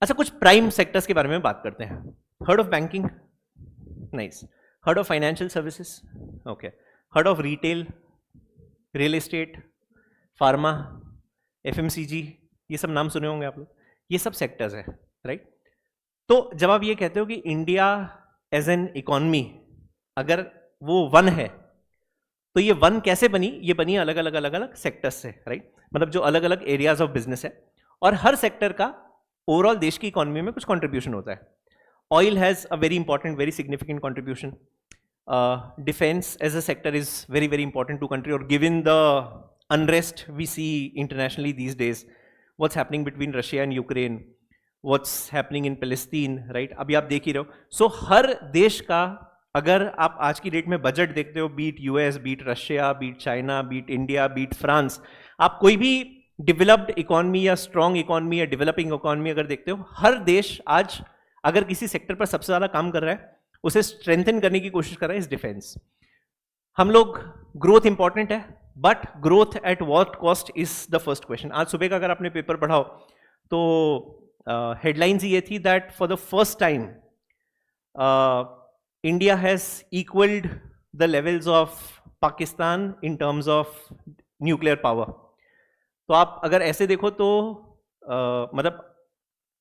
अच्छा, कुछ प्राइम सेक्टर्स के बारे में बात करते हैं. Heard of banking? Nice. Heard of financial services? Okay. Heard of retail, real estate, pharma, FMCG, ये सब नाम सुने होंगे आप लोग, ये सब सेक्टर्स है, राइट। तो जब आप ये कहते हो कि इंडिया एज एन इकोनॉमी अगर वो वन है, तो ये वन कैसे बनी? ये बनी अलग अलग अलग अलग सेक्टर्स से, राइट। मतलब जो अलग अलग एरियाज ऑफ बिजनेस है, और हर सेक्टर का ओवरऑल देश की इकोनॉमी में कुछ कंट्रीब्यूशन होता है। Oil has a very important, very significant contribution. Defence as a sector is very very important to country, और given the unrest we see internationally these days, what's happening between Russia and Ukraine, what's happening in Palestine, right, अभी आप देख ही रहे हो। सो हर देश का अगर आप आज की डेट में बजट देखते हो, be it US, be it Russia, be it China, be it India, be it France, आप कोई भी डेवलप्ड इकोनॉमी या स्ट्रॉन्ग इकोनॉमी या डेवलपिंग इकोनॉमी अगर देखते हो, हर देश आज अगर किसी सेक्टर पर सबसे ज्यादा काम कर रहा है, उसे स्ट्रेंथन करने की कोशिश कर रहा है, इज डिफेंस। हम लोग ग्रोथ इंपॉर्टेंट है, but growth at what cost is the first question. आज सुबह का अगर आपने पेपर पढ़ाओ तो हेडलाइंस ये थी that for the first time India has equalled the levels of Pakistan in terms of nuclear power. तो आप अगर ऐसे देखो तो मतलब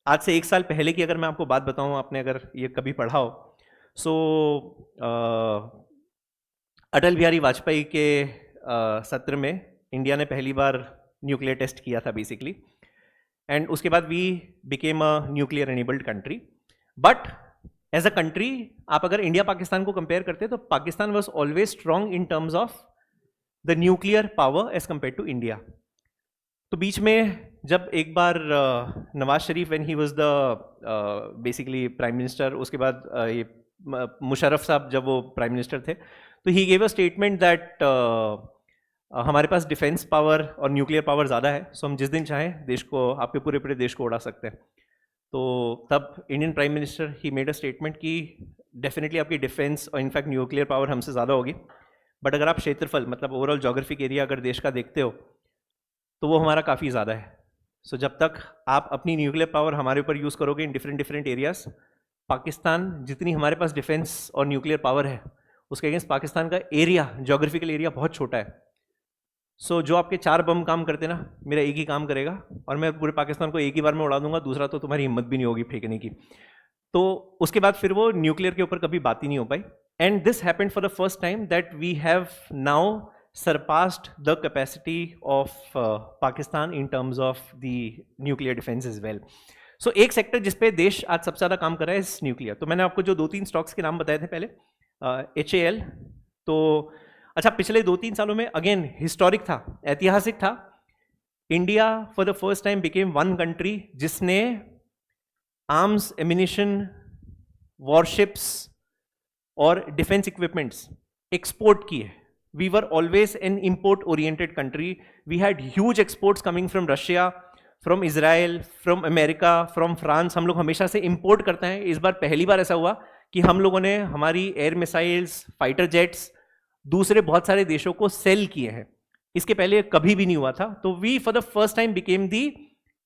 आज से 1 साल पहले की अगर मैं आपको बात बताऊं, आपने अगर ये कभी पढ़ा हो, सो अटल बिहारी वाजपेयी के सत्र में इंडिया ने पहली बार न्यूक्लियर टेस्ट किया था बेसिकली, एंड उसके बाद we became a nuclear enabled country. But as a country आप अगर इंडिया पाकिस्तान को कंपेयर करते तो Pakistan was always strong in terms of the nuclear power as compare to India. तो बीच में जब एक बार Nawaz Sharif when he was the basically prime minister, उसके बाद ये मुशर्रफ साहब जब वो प्राइम मिनिस्टर थे, तो he gave a statement that हमारे पास डिफेंस पावर और न्यूक्लियर पावर ज़्यादा है, सो हम जिस दिन चाहें देश को, आपके पूरे पूरे देश को उड़ा सकते हैं। तो तब Indian prime minister he made a statement कि डेफिनेटली आपकी डिफेंस और इनफैक्ट न्यूक्लियर पावर हमसे ज़्यादा होगी, बट अगर आप क्षेत्रफल मतलब ओवरऑल जोग्राफिक एरिया अगर देश का देखते हो तो वो हमारा काफ़ी ज़्यादा है। सो जब तक आप अपनी न्यूक्लियर पावर हमारे ऊपर यूज़ करोगे in different different areas, Pakistan जितनी हमारे पास डिफेंस और न्यूक्लियर पावर है उसके अगेंस्ट पाकिस्तान का एरिया, जोग्राफिकल एरिया बहुत छोटा है। सो जो आपके 4 बम काम करते ना, मेरा एक ही काम करेगा और मैं पूरे पाकिस्तान को एक ही बार में उड़ा दूंगा, दूसरा तो तुम्हारी हिम्मत भी नहीं होगी फेंकने की। तो उसके बाद फिर वो न्यूक्लियर के ऊपर कभी बात ही नहीं हो पाई, and this happened for the first time that we have now surpassed the capacity of Pakistan in terms of the nuclear defense as well. So एक सेक्टर जिसपे देश आज सबसे ज़्यादा काम कर रहा है इस न्यूक्लियर। तो मैंने आपको जो 2-3 स्टॉक्स के नाम बताए थे पहले, HAL, तो अच्छा पिछले 2-3 सालों में अगेन हिस्टोरिक था, ऐतिहासिक था। India for the first time became one country जिसने आर्म्स, एम्यूनिशन, वॉरशिप्स और डिफेंस इक्विपमेंट्स एक्सपोर्ट किए। We were always an import-oriented country. We had huge exports coming from Russia, from Israel, from America, from France. हम लोग हमेशा से import करते हैं। इस बार पहली बार ऐसा हुआ कि हम लोगों ने हमारी एयर मिसाइल्स, फाइटर जेट्स दूसरे बहुत सारे देशों को सेल किए हैं। इसके पहले कभी भी नहीं हुआ था। तो we for the first time became the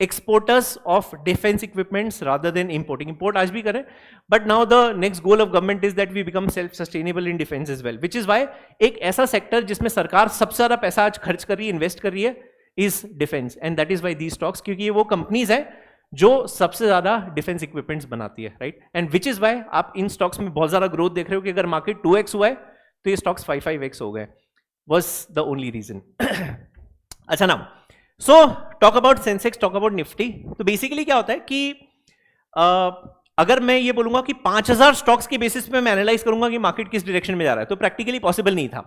exporters of defense equipments rather than importing. Import आज भी करें, but now the next goal of government is that we become self-sustainable in defense as well, which is why एक ऐसा sector जिसमें सरकार सबसे ज़्यादा पैसा आज खर्च कर रही है, इन्वेस्ट कर रही है, is defense, and that is why these stocks, क्योंकि ये वो कंपनीज है जो सबसे ज़्यादा डिफेंस इक्विपमेंट्स बनाती है, right, and which is why आप इन स्टॉक्स में बहुत ज़्यादा ग्रोथ देख रहे हो कि अगर मार्केट 2x हुआ है तो ये स्टॉक्स 5x हो गए, was the only reason. अच्छा now, so talk about Sensex, talk about Nifty. तो बेसिकली क्या होता है कि अगर मैं ये बोलूंगा कि 5000 स्टॉक्स के बेसिस पे मैं एनालाइज करूंगा कि मार्केट किस डायरेक्शन में जा रहा है, तो प्रैक्टिकली पॉसिबल नहीं था।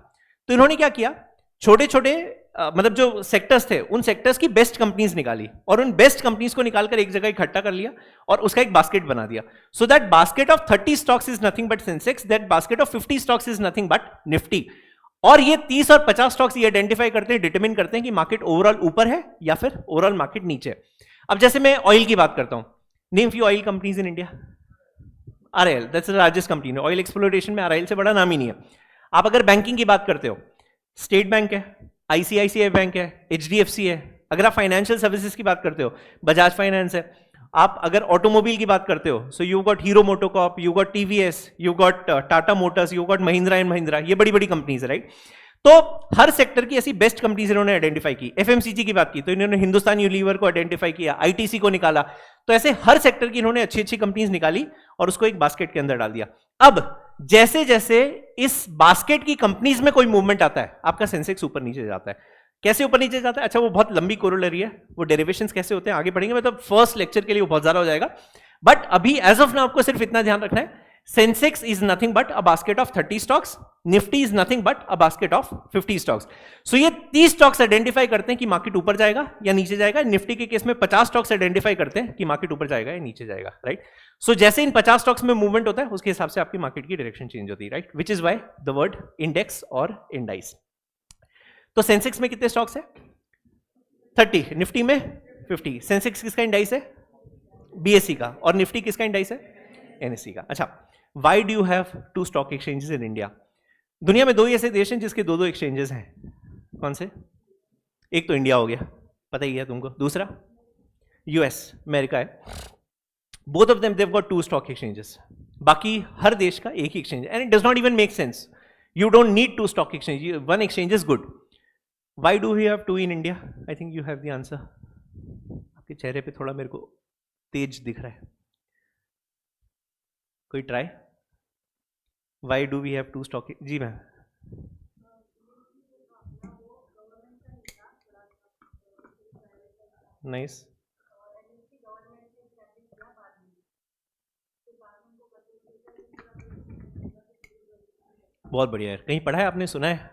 तो इन्होंने क्या किया, छोटे छोटे मतलब जो सेक्टर्स थे उन सेक्टर्स की बेस्ट कंपनीज निकाली और उन बेस्ट कंपनीज को निकालकर एक जगह इकट्ठा कर लिया और उसका एक बास्केट बना दिया। So that basket of 30 stocks is nothing but Sensex, that basket of 50 stocks is nothing but Nifty. और ये 30 और 50 स्टॉक्स ये आइडेंटिफाई करते हैं, डिटरमिन करते हैं कि मार्केट ओवरऑल ऊपर है या फिर ओवरऑल मार्केट नीचे है। अब जैसे मैं ऑयल की बात करता हूं, name few oil companies in India. RIL, that's the largest company. Oil exploration में आरआईएल से बड़ा नाम ही नहीं है। आप अगर बैंकिंग की बात करते हो, स्टेट बैंक है, आईसीआईसीआई बैंक है, एचडीएफसी है। अगर आप फाइनेंशियल सर्विसेज की बात करते हो, बजाज फाइनेंस है। आप अगर ऑटोमोबाइल की बात करते हो, so you got hero MotoCorp, you got TVS, you got Tata Motors, you got Mahindra and Mahindra, ये बड़ी बड़ी कंपनीज है, राइट। तो हर सेक्टर की ऐसी बेस्ट कंपनीज इन्होंने आइडेंटिफाई की। एफएमसीजी की बात की तो इन्होंने हिंदुस्तान यूनिलीवर को आइडेंटिफाई किया, आईटीसी को निकाला। तो ऐसे हर सेक्टर की इन्होंने अच्छी अच्छी कंपनीज निकाली और उसको एक बास्केट के अंदर डाल दिया। अब जैसे जैसे इस बास्केट की कंपनीज में कोई मूवमेंट आता है, आपका सेंसेक्स ऊपर नीचे जाता है। कैसे ऊपर नीचे जाता है? अच्छा, वो बहुत लंबी कोरोलरी है, वो डेरिवेशंस कैसे होते हैं आगे पढ़ेंगे, मतलब फर्स्ट लेक्चर के लिए वो बहुत ज्यादा हो जाएगा। बट अभी एज ऑफ नाउ आपको सिर्फ इतना ध्यान रखना है, Sensex is nothing but a basket of 30 stocks, Nifty is nothing but a basket of 50 stocks. So ये 30 स्टॉक्स आइडेंटिफाई करते हैं कि मार्केट ऊपर जाएगा या नीचे जाएगा। निफ्टी के केस में 50 स्टॉक्स आइडेंटिफाई करते हैं कि मार्केट ऊपर जाएगा या नीचे जाएगा, राइट। सो जैसे इन 50 स्टॉक्स में मूवमेंट होता है उसके हिसाब से आपकी मार्केट की डायरेक्शन चेंज होती है, right, which is why the word index और इंडाइस। तो सेंसेक्स में कितने स्टॉक्स है? 30, निफ्टी में 50। सेंसेक्स किसका इंडाइस है? बीएससी का। और निफ्टी किसका इंडाइस है? एनएससी का। अच्छा, why do you have 2 stock exchanges in India? दुनिया में 2 ही ऐसे देश हैं जिसके 2 एक्सचेंजेस हैं। कौन से? एक तो इंडिया हो गया, पता ही है तुमको। दूसरा यूएस, अमेरिका है। Both of them they've got 2 stock exchanges. बाकी हर देश का एक ही exchange, and it does not even make sense. You don't need 2 stock exchange, 1 exchange is good. Why do we have 2 in India? I think you have the answer. आपके चेहरे पे थोड़ा मेरे को तेज दिख रहा है, कोई try? Why do we have 2 stock? जी मैम। नाइस, बहुत बढ़िया यार। कहीं पढ़ा है आपने, सुना है?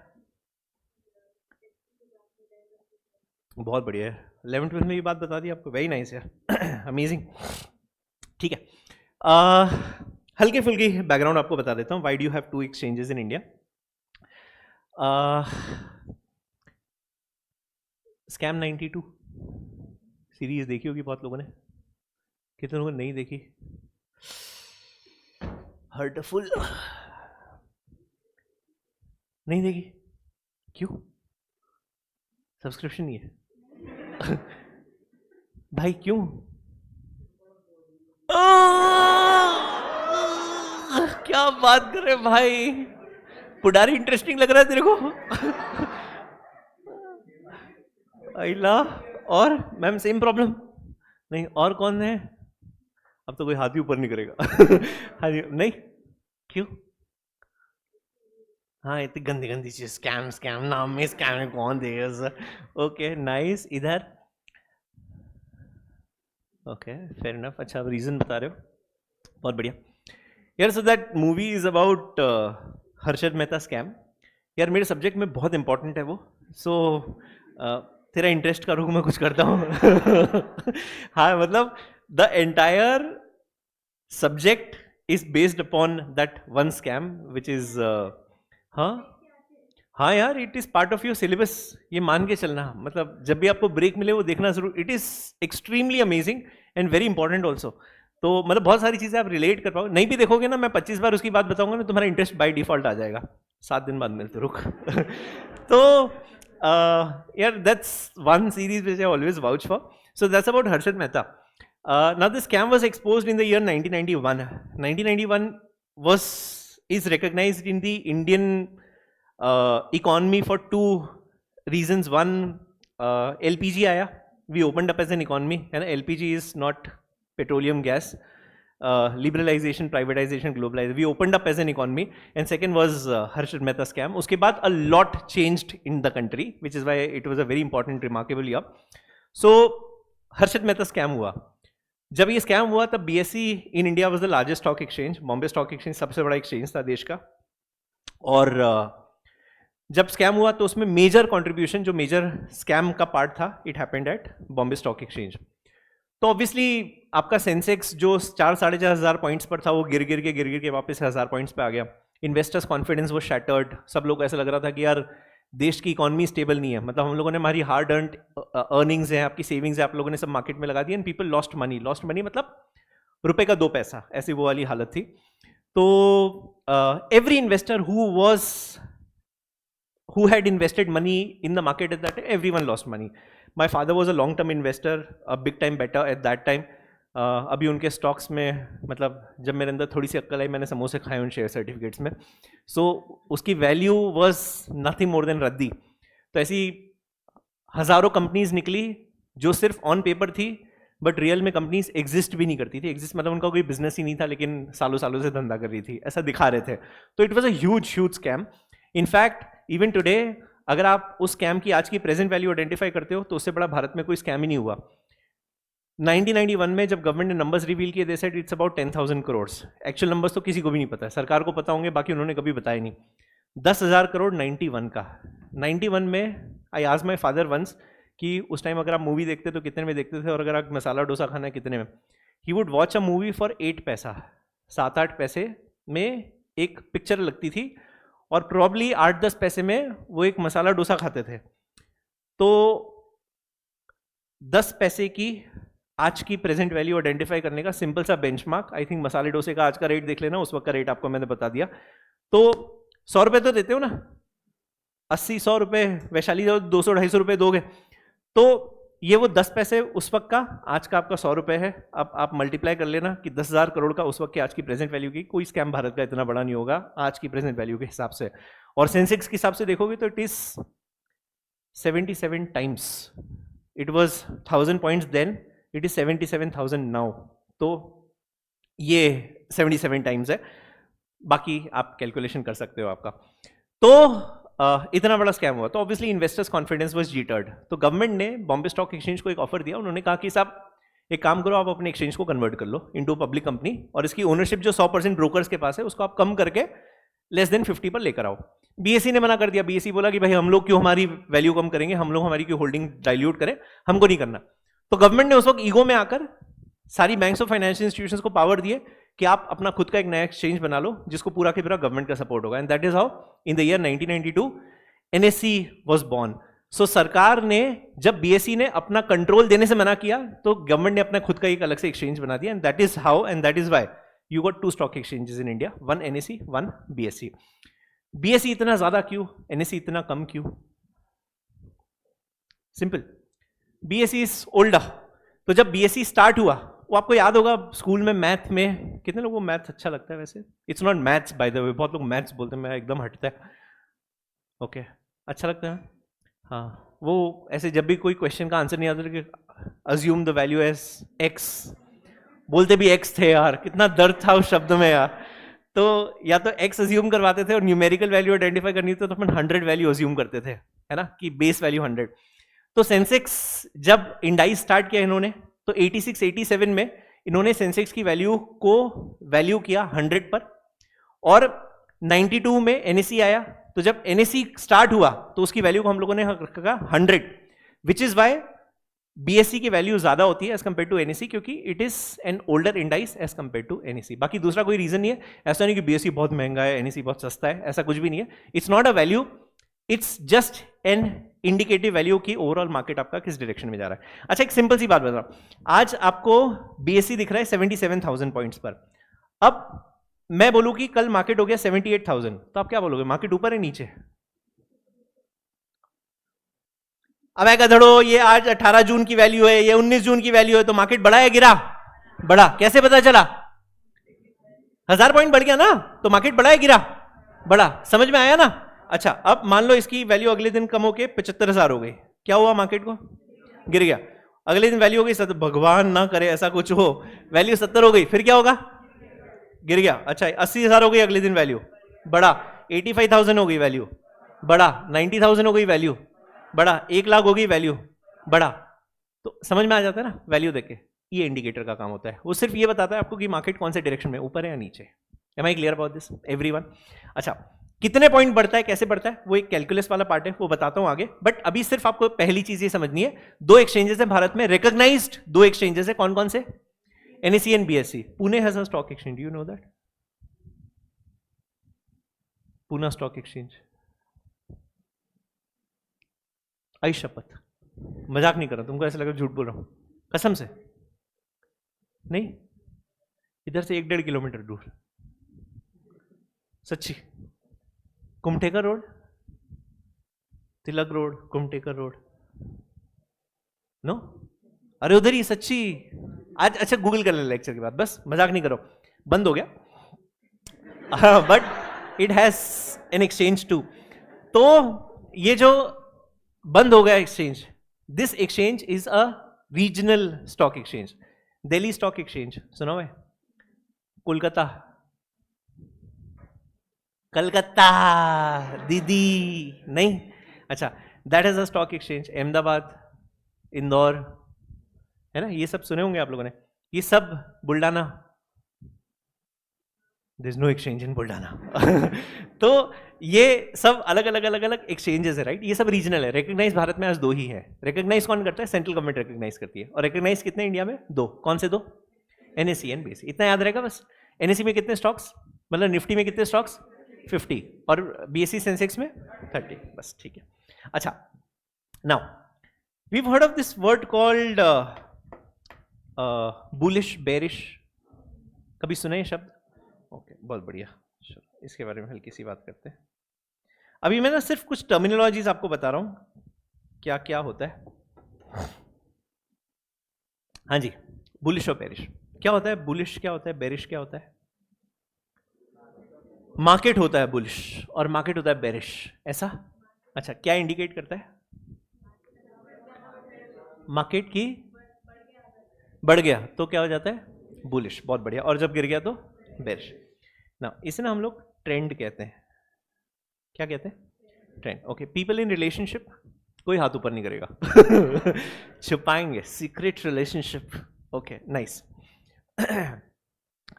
बहुत बढ़िया है। 11th-12th में ये बात बता दी आपको, वेरी नाइस यार, अमेजिंग। ठीक है, हल्के फुल्की बैकग्राउंड आपको बता देता हूँ। Why do you have 2 exchanges in India? Scam 92 series देखी होगी बहुत लोगों ने, कितने लोगों ने नहीं देखी? हर्टफुल नहीं देखी? क्यों? सब्सक्रिप्शन नहीं है? भाई क्यों? क्या बात कर रहे भाई, पुडारी इंटरेस्टिंग लग रहा है तेरे को? अला, और मैम सेम प्रॉब्लम? नहीं, और कौन है? अब तो कोई हाथ ही ऊपर नहीं करेगा। हाँ जी, नहीं क्यों? हाँ, इतनी गंदी गंदी चीज, स्कैम स्कैम, नाम में स्कैम है, कौन देगा सर? Okay nice. इधर ओके, फेयर इनफ। अच्छा, आप रीजन बता रहे हो, बहुत बढ़िया यार। So that movie is about Harshad Mehta scam. यार मेरे सब्जेक्ट में बहुत इंपॉर्टेंट है वो, सो तेरा इंटरेस्ट का रुख मैं कुछ करता हूँ। हाँ, मतलब the entire subject is based upon that one scam which is हाँ यार, it is part of your syllabus, ये मान के चलना। मतलब जब भी आपको ब्रेक मिले वो देखना जरूर, it is extremely amazing and very important also. तो मतलब बहुत सारी चीजें आप रिलेट कर पाओ। नहीं भी देखोगे ना, मैं 25 बार उसकी बात बताऊंगा ना, तुम्हारा इंटरेस्ट बाय डिफॉल्ट आ जाएगा। 7 दिन बाद मिलते रुक। तो यार that's one series which I always vouch for. So that's about Harshad Mehta. Now this scam was exposed in the year 1991. 1991 is recognized in the Indian economy for 2 reasons. One, LPG आया, we opened up as an economy, है ना? LPG is not petroleum gas. Liberalization, privatization, globalization, we opened up as an economy. And second was Harshad Mehta scam. उसके बाद a lot changed in the country, which is why it was a very important, remarkable year. So Harshad Mehta scam हुआ। जब ये scam हुआ तब BSc in India was the largest stock exchange. Bombay stock exchange सबसे बड़ा exchange था देश का। और जब स्कैम हुआ तो उसमें मेजर कंट्रीब्यूशन, जो मेजर स्कैम का पार्ट था, it happened at Bombay stock exchange. तो ऑब्वियसली आपका सेंसेक्स जो 4-4.5 हज़ार पॉइंट्स पर था, वो गिर गिर के वापस 1000 पॉइंट्स पे आ गया। इन्वेस्टर्स कॉन्फिडेंस वो शैटर्ड। सब लोग ऐसा लग रहा था कि यार देश की इकोनॉमी स्टेबल नहीं है। मतलब हम लोगों ने, हमारी हार्ड अर्निंग्स है, आपकी सेविंग्स है, आप लोगों ने सब मार्केट में लगा दी, and people lost money. Lost money मतलब रुपए का 2 पैसा, ऐसी वो वाली हालत थी। तो every investor who had invested money in the market at that time, everyone lost money. My father was a long-term investor, a big-time better at that time. अभी उनके स्टॉक्स में, मतलब जब मेरे अंदर थोड़ी सी अक्ल आई, मैंने समोसे खाए उन शेयर सर्टिफिकेट्स में, सो उसकी value was nothing more than रद्दी। तो ऐसी हज़ारों कंपनीज निकली जो सिर्फ ऑन पेपर थी, बट रियल में कंपनीज एग्जिस्ट भी नहीं करती थी। एग्जिस्ट मतलब उनका कोई बिजनेस ही नहीं था, लेकिन सालों सालों से धंधा कर रही थी, ऐसा दिखा रहे थे। तो it was a huge huge scam. In fact even today अगर आप उस स्कैम की आज की प्रेजेंट वैल्यू आइडेंटिफाई करते हो तो उससे बड़ा भारत में कोई स्कैम ही नहीं हुआ। 1991 में जब गवर्नमेंट ने नंबर्स रिवील किए, they said it's about 10,000 crore. Actual numbers तो किसी को भी नहीं पता है, सरकार को पता होंगे, बाकी उन्होंने कभी बताया नहीं। 10,000 करोड़ 91 का। 91 में I asked my father once कि उस टाइम अगर आप मूवी देखते तो कितने में देखते थे, और अगर आप मसाला डोसा खाना है कितने में? He would watch a movie for 8 पैसा, 7-8 पैसे में एक पिक्चर लगती थी, और प्रॉब्ली 8-10 पैसे में वो एक मसाला डोसा खाते थे। तो 10 पैसे की आज की प्रेजेंट वैल्यू आइडेंटिफाई करने का सिंपल सा बेंचमार्क, आई थिंक मसाले डोसे का आज का रेट देख लेना, उस वक्त का रेट आपको मैंने बता दिया। तो 100 रुपए तो देते हो ना, 80-100 रुपए, वैशाली जाओ 200-250 रुपए दोगे, तो ये वो 10 पैसे उस वक्त का, आज का आपका 100 रुपए है। अब आप मल्टीप्लाई कर लेना कि 10,000 करोड़ का उस वक्त की आज की प्रेजेंट वैल्यू की। कोई स्कैम भारत का इतना बड़ा नहीं होगा आज की प्रेजेंट वैल्यू के हिसाब से, और सेंसेक्स के हिसाब से देखोगे तो it is 77 times. It was 1000 points then, it is 77,000 now. तो ये 77 टाइम्स है, बाकी आप कैलकुलेशन कर सकते हो आपका। तो इतना बड़ा स्कैम हुआ, तो ऑब्वियसली इन्वेस्टर्स कॉन्फिडेंस वाज जीटर्ड। तो गवर्नमेंट ने बॉम्बे स्टॉक एक्सचेंज को एक ऑफर दिया, उन्होंने कहा कि साहब एक काम करो, आप अपने एक्सचेंज को कन्वर्ट कर लो इनटू पब्लिक कंपनी, और इसकी ओनरशिप जो 100% ब्रोकर्स के पास है उसको आप कम करके लेस देन 50 पर लेकर आओ। बीएसई ने मना कर दिया। बीएसई बोला कि भाई हम लोग क्यों हमारी वैल्यू कम करेंगे, हम लोग हमारी क्यों होल्डिंग डाइल्यूट करें, हमको नहीं करना। तो गवर्नमेंट ने उस वक्त ईगो में आकर सारी बैंक्स और फाइनेंशियल इंस्टीट्यूशंस को पावर दिए कि आप अपना खुद का एक नया एक्सचेंज बना लो जिसको पूरा के पूरा गवर्नमेंट का सपोर्ट होगा। And that is how in the year 1992 NSE was born. सो सरकार ने, जब BSE ने अपना कंट्रोल देने से मना किया, तो गवर्नमेंट ने अपना खुद का एक अलग से एक्सचेंज बना दिया। And that is how, and that is why you got 2 stock exchanges in India, 1 NSE, 1 BSE। BSE इतना ज्यादा क्यों, NSE इतना कम क्यों? Simple, BSE is older. तो जब BSE स्टार्ट हुआ, वो आपको याद होगा स्कूल में मैथ में, कितने लोगों को मैथ अच्छा लगता है वैसे? It's not maths by the way, बहुत लोग मैथ्स बोलते हैं, मैं एकदम हटता है। ओके, अच्छा लगता है। हाँ, वो ऐसे जब भी कोई क्वेश्चन का आंसर नहीं आता कि assume the value as x, बोलते भी x थे यार, कितना दर्द था उस शब्द में यार। तो या तो x अज्यूम करवाते थे, और न्यूमेरिकल वैल्यू आइडेंटिफाई करनी थी तो अपन 100 वैल्यू अज्यूम करते थे, है ना, कि बेस वैल्यू 100। तो सेंसेक्स जब इंडाइस स्टार्ट किया इन्होंने, तो 86-87 में इन्होंने सेंसेक्स की वैल्यू को वैल्यू किया 100 पर, और 92 में NSE आया। तो जब NSE स्टार्ट हुआ तो उसकी वैल्यू को हम लोगों ने रखा 100, विच इज वाई BSE की वैल्यू ज्यादा होती है एज कंपेयर टू NSE, क्योंकि it is an older index as compare to NSE। बाकी दूसरा कोई रीजन नहीं है, ऐसा नहीं कि BSE बहुत महंगा है, NSE बहुत सस्ता है, ऐसा कुछ भी नहीं है। It's not a value, it's just an indicative value की ओवरऑल मार्केट आपका किस डायरेक्शन में जा रहा है। अच्छा, एक सिंपल सी बात बता रहा हूं, आज आपको BSE दिख रहा है 77,000 पॉइंट्स पर। अब मैं बोलूं कि कल मार्केट हो गया 78,000, तो आप क्या बोलोगे, मार्केट ऊपर है नीचे? अब मैं गधड़ो, ये आज 18 जून की वैल्यू है, ये 19 जून की वैल्यू है, तो मार्केट बढ़ा या गिरा? बढ़ा। कैसे पता चला? 1000 पॉइंट बढ़ गया ना, तो मार्केट बढ़ा या गिरा? बढ़ा। समझ में आया ना? अच्छा, अब मान लो इसकी वैल्यू अगले दिन कम होके 75,000 हो गई, क्या हुआ? मार्केट को गिर गया। अगले दिन वैल्यू हो गई, भगवान ना करे ऐसा कुछ हो, वैल्यू 70 हो गई, फिर क्या होगा? गिर गया। अच्छा, 80,000 हो गई अगले दिन वैल्यू, बढ़ा। 85,000 हो गई वैल्यू, बढ़ा। 90,000 हो गई वैल्यू, बढ़ा। 1 लाख हो गई वैल्यू, बढ़ा। तो समझ में आ जाता है ना वैल्यू देख के। ये इंडिकेटर का काम होता है, वो सिर्फ ये बताता है आपको कि मार्केट कौन से डायरेक्शन में, ऊपर है या नीचे। Am I clear about this everyone? अच्छा, कितने पॉइंट बढ़ता है, कैसे बढ़ता है, वो एक कैलकुलस वाला पार्ट है, वो बताता हूं आगे। बट अभी सिर्फ आपको पहली चीज ये समझनी है, 2 एक्सचेंजेस है भारत में, रिकॉग्नाइज्ड 2 एक्सचेंजेस है। कौन कौन से? NSE and BSE. Pune has a stock exchange. Do you know that? Pune Stock Exchange. आई शपथ, मजाक नहीं कर रहा, तुमको ऐसा लगा झूठ बोल रहा हूं, कसम से नहीं, इधर से 1-1.5 किलोमीटर दूर, सच्ची। कुमठेकर रोड, तिलक रोड, कुमठेकर रोड, नो? अरे उधर ही, सच्ची। आज अच्छा गूगल कर लेना लेक्चर के बाद, बस मजाक नहीं करो, बंद हो गया but it has an exchange too. तो ये जो बंद हो गया exchange, this exchange is a regional stock exchange. Delhi stock exchange सुना हुआ है? कोलकाता, कलकत्ता दीदी नहीं, अच्छा that is a stock exchange. Ahmedabad, Indore, है ना, ये सब सुने होंगे आप लोगों ने। ये सब Buldhana, there is no exchange in Buldhana तो ये सब अलग अलग अलग अलग एक्सचेंजेस है, राइट। ये सब रीजनल है। रिकग्नाइज भारत में आज 2 ही है। रिकग्नाइज कौन करता है? सेंट्रल गवर्नमेंट रिकग्नाइज करती है। और रिकग्नाइज कितने इंडिया में? 2। कौन से 2? NSE and BSE. इतना याद रहेगा बस। एनएसई में कितने स्टॉक्स, मतलब निफ्टी में कितने स्टॉक्स? 50, और बीएसई सेंसेक्स में 30, बस ठीक है। अच्छा, now we have heard of this word called bullish, bearish, कभी सुना है शब्द? ओके, बहुत बढ़िया। चलो इसके बारे में हल्की सी बात करते हैं। अभी मैं ना सिर्फ कुछ टर्मिनोलॉजीज आपको बता रहा हूं क्या क्या होता है। हाँ जी, बुलिश और बेरिश क्या होता है? बुलिश क्या होता है? बेरिश क्या होता है? मार्केट होता है बुलिश और मार्केट होता है बेरिश, ऐसा? अच्छा, क्या इंडिकेट करता है? मार्केट की बढ़ गया तो क्या हो जाता है? बुलिश, बहुत बढ़िया। और जब गिर गया तो बेरिश। ना इसे ना हम लोग ट्रेंड कहते हैं। क्या कहते हैं? Trend. Okay, people in relationship, कोई हाथ ऊपर नहीं करेगा छुपाएंगे, सीक्रेट रिलेशनशिप। Okay, nice.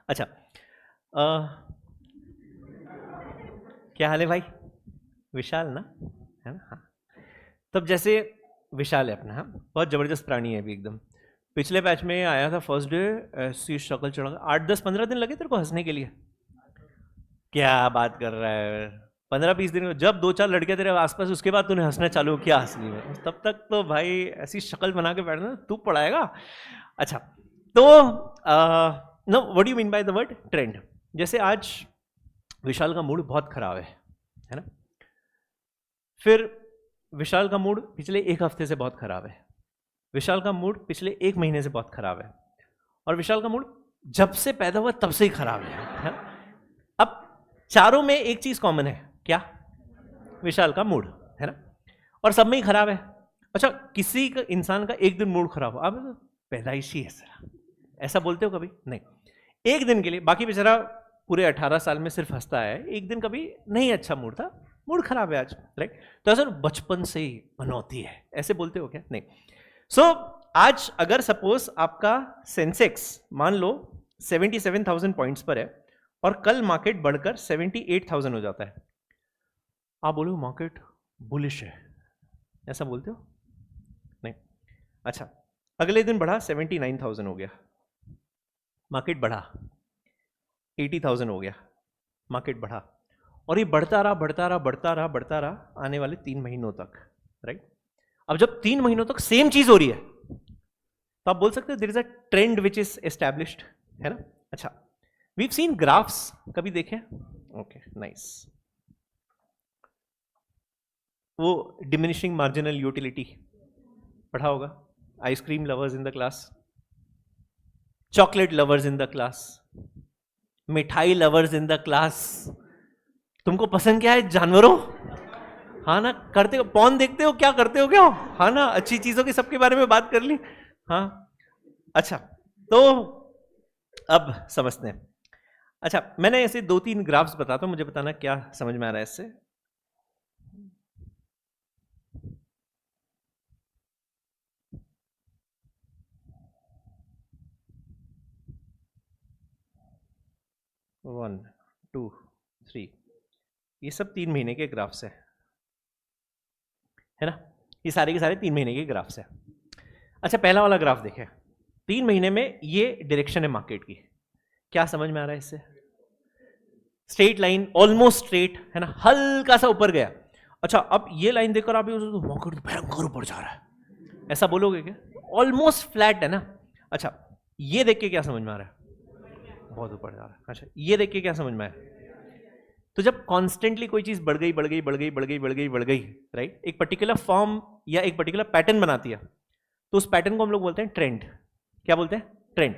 अच्छा, क्या हाल है भाई? विशाल ना, है ना? हाँ, तब जैसे विशाल है अपना, हाँ बहुत जबरदस्त प्राणी है अभी एकदम। पिछले बैच में आया था फर्स्ट डे, ऐसी शक्ल चढ़ा, 8-10-15 दिन लगे तेरे को हंसने के लिए। क्या बात कर रहा है? 15-20 दिन, जब 2-4 लड़के तेरे आसपास, उसके बाद तूने हंसना चालू किया असली में। तब तक तो भाई ऐसी शक्ल बना के बैठना, तू पढ़ाएगा। अच्छा, तो no, what do you mean by the word trend? जैसे आज विशाल का मूड बहुत खराब है ना? फिर विशाल का मूड पिछले 1 हफ्ते से बहुत खराब है। विशाल का मूड पिछले 1 महीने से बहुत खराब है। और विशाल का मूड जब से पैदा हुआ तब से ही खराब है। अब चारों में एक चीज कॉमन है, क्या? विशाल का मूड, है ना? और सब में ही खराब है। अच्छा, किसी का इंसान का एक दिन मूड खराब हो, अब पैदाइशी है सर, ऐसा बोलते हो कभी? नहीं, एक दिन के लिए। बाकी बेचारा पूरे 18 साल में सिर्फ हंसता है, एक दिन कभी नहीं अच्छा मूड था, मूड खराब है आज, राइट? तो ऐसा बचपन से ही बनौती है, ऐसे बोलते हो क्या? नहीं। सो आज अगर सपोज आपका सेंसेक्स मान लो 77,000 पॉइंट्स पर है और कल मार्केट बढ़कर 78,000 हो जाता है, आप बोलो मार्केट बुलिश है, ऐसा बोलते हो? नहीं। अच्छा, अगले दिन बढ़ा 79,000 हो गया, मार्केट बढ़ा 80,000 हो गया, मार्केट बढ़ा, और ये बढ़ता रहा बढ़ता रहा बढ़ता रहा बढ़ता रहा आने वाले 3 महीनों तक, राइट? अब जब 3 महीनों तक सेम चीज हो रही है तो आप बोल सकते हो there is a trend which is established, है ना? अच्छा, वी हैव सीन ग्राफ्स, कभी देखे? Okay, nice. वो डिमिनिशिंग मार्जिनल यूटिलिटी पढ़ा होगा। Ice cream lovers in the class, chocolate lovers in the class, mithai lovers in the class. तुमको पसंद क्या है जानवरों? हाँ ना, करते हो पॉन देखते हो, क्या करते हो क्या? हाँ ना, अच्छी चीजों के सबके बारे में बात कर ली। हाँ, अच्छा, तो अब समझते हैं। अच्छा, मैंने ऐसे 2-3 ग्राफ्स बताता हूं, मुझे बताना क्या समझ में आ रहा है इससे। वन, टू, थ्री, ये सब 3 महीने के ग्राफ्स है ना? ये सारे के सारे 3 महीने के ग्राफ्स है। अच्छा, पहला वाला ग्राफ देखें, 3 महीने में ये डायरेक्शन है मार्केट की, क्या समझ में आ रहा है इससे? स्ट्रेट लाइन, ऑलमोस्ट स्ट्रेट, है ना? हल्का सा ऊपर गया। अच्छा, अब ये लाइन देखकर आप तो मार्केट भयंकर ऊपर जा रहा है, ऐसा बोलोगे क्या? ऑलमोस्ट फ्लैट है ना? अच्छा, ये देख के क्या समझ में आ रहा है? बहुत ऊपर जा रहा है। अच्छा, ये देख के क्या समझ में आया? तो जब कॉन्स्टेंटली कोई चीज बढ़ गई बढ़ गई बढ़ गई बढ़ गई बढ़ गई बढ़ गई, राइट, एक पर्टिकुलर फॉर्म या एक पर्टिकुलर पैटर्न बनाती है, तो उस पैटर्न को हम लोग बोलते हैं ट्रेंड। क्या बोलते हैं? ट्रेंड,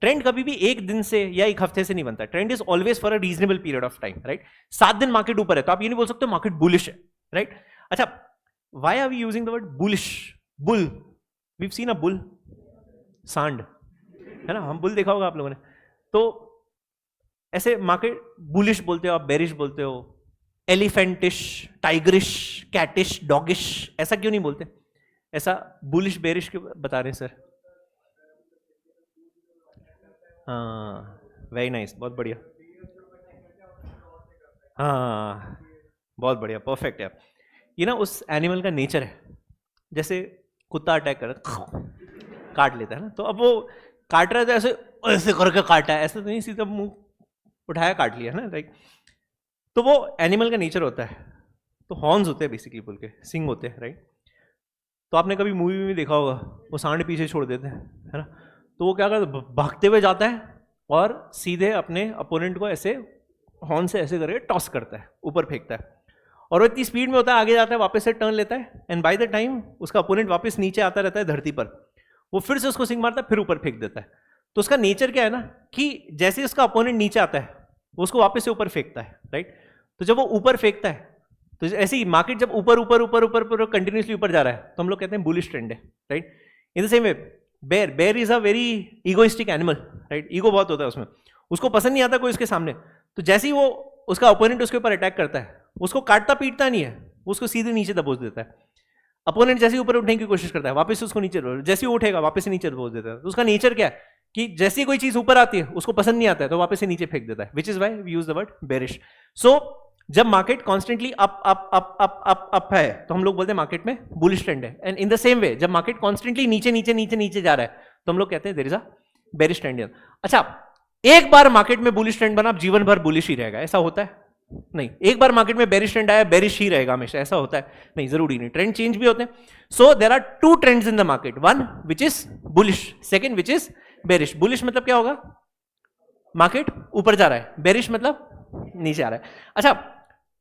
ट्रेंड कभी भी एक दिन से या एक हफ्ते से नहीं बनता, trend is always for a reasonable period of time, right. 7 दिन मार्केट ऊपर है तो आप ये नहीं बोल सकते मार्केट बुलिश है, राइट। अच्छा, why are we using the word bullish? Bull, we have seen a bull, saand, है ना, हम बुल देखा होगा आप लोगों ने। तो ऐसे मार्केट बुलिश बोलते हो आप, बेरिश बोलते हो, एलिफेंटिश, टाइगरिश, कैटिश, डॉगिश, ऐसा क्यों नहीं बोलते? ऐसा बुलिश बेरिश क्यों बता रहे हैं सर? हाँ, वेरी नाइस, बहुत बढ़िया। हाँ, बहुत बढ़िया, परफेक्ट है। ये ना उस एनिमल का नेचर है, जैसे कुत्ता अटैक कर काट लेता है ना, तो अब वो काट रहा है तो ऐसे ऐसे करके काटा है, ऐसे तो नहीं सीधा मुंह उठाया काट लिया ना, राइट। तो वो एनिमल का नेचर होता है। तो हॉर्न्स होते हैं बेसिकली, बोल के सिंग होते हैं, राइट। तो आपने कभी मूवी में देखा होगा वो सांड पीछे छोड़ देते हैं, है ना, तो वो क्या करता है, भागते हुए जाता है और सीधे अपने अपोनेंट को ऐसे हॉर्न से ऐसे करके टॉस करता है, ऊपर फेंकता है, और वो इतनी स्पीड में होता है, आगे जाता है, वापस से टर्न लेता है, एंड बाय द टाइम उसका अपोनेंट वापस नीचे आता रहता है धरती पर, वो फिर से उसको सिंग मारता है, फिर ऊपर फेंक देता है। तो उसका नेचर क्या है ना, कि जैसे उसका अपोनेंट नीचे आता है वो उसको वापस से ऊपर फेंकता है, राइट। तो जब वो ऊपर फेंकता है तो ऐसे ही मार्केट जब ऊपर ऊपर ऊपर ऊपर ऊपर कंटिन्यूसली ऊपर जा रहा है तो हम लोग कहते हैं बुलिश ट्रेंड है, right. In the same way bear, bear is a very egoistic animal, right. Ego बहुत होता है उसमें, उसको पसंद नहीं आता कोई उसके सामने, तो जैसे ही वो उसका ओपोनेंट उसके ऊपर अटैक करता है, उसको काटता पीटता नहीं है, उसको सीधे नीचे दबोच देता है। अपोनेंट जैसे ही ऊपर उठने की कोशिश करता है, वापस उसको नीचे, जैसे ही उठेगा वापस से नीचे दबोच देता है। तो उसका नेचर क्या है कि जैसे ही कोई चीज ऊपर आती है उसको पसंद नहीं आता है तो वापस से नीचे फेंक देता है, which is why we use the word bearish. So जब market constantly up up up up up up है तो हम लोग बोलते हैं मार्केट में बुलिश ट्रेंड है, and in the same way जब मार्केट कॉन्स्टेंटली नीचे नीचे नीचे नीचे जा रहा है तो हम लोग कहते हैं there is a bearish trend. अच्छा, एक बार मार्केट में बुलिश ट्रेंड बना, जीवन भर बुलिश ही रहेगा, ऐसा होता है नहीं। एक बार मार्केट में बेरिश ट्रेंड आया, बेरिश ही रहेगा हमेशा, ऐसा होता है नहीं, जरूरी नहीं, ट्रेंड चेंज भी होते हैं। So there are 2 trends in the market, one which is bullish, second which is bearish. Bullish मतलब क्या होगा, मार्केट ऊपर जा रहा है, बेरिश मतलब नीचे आ रहा है। अच्छा,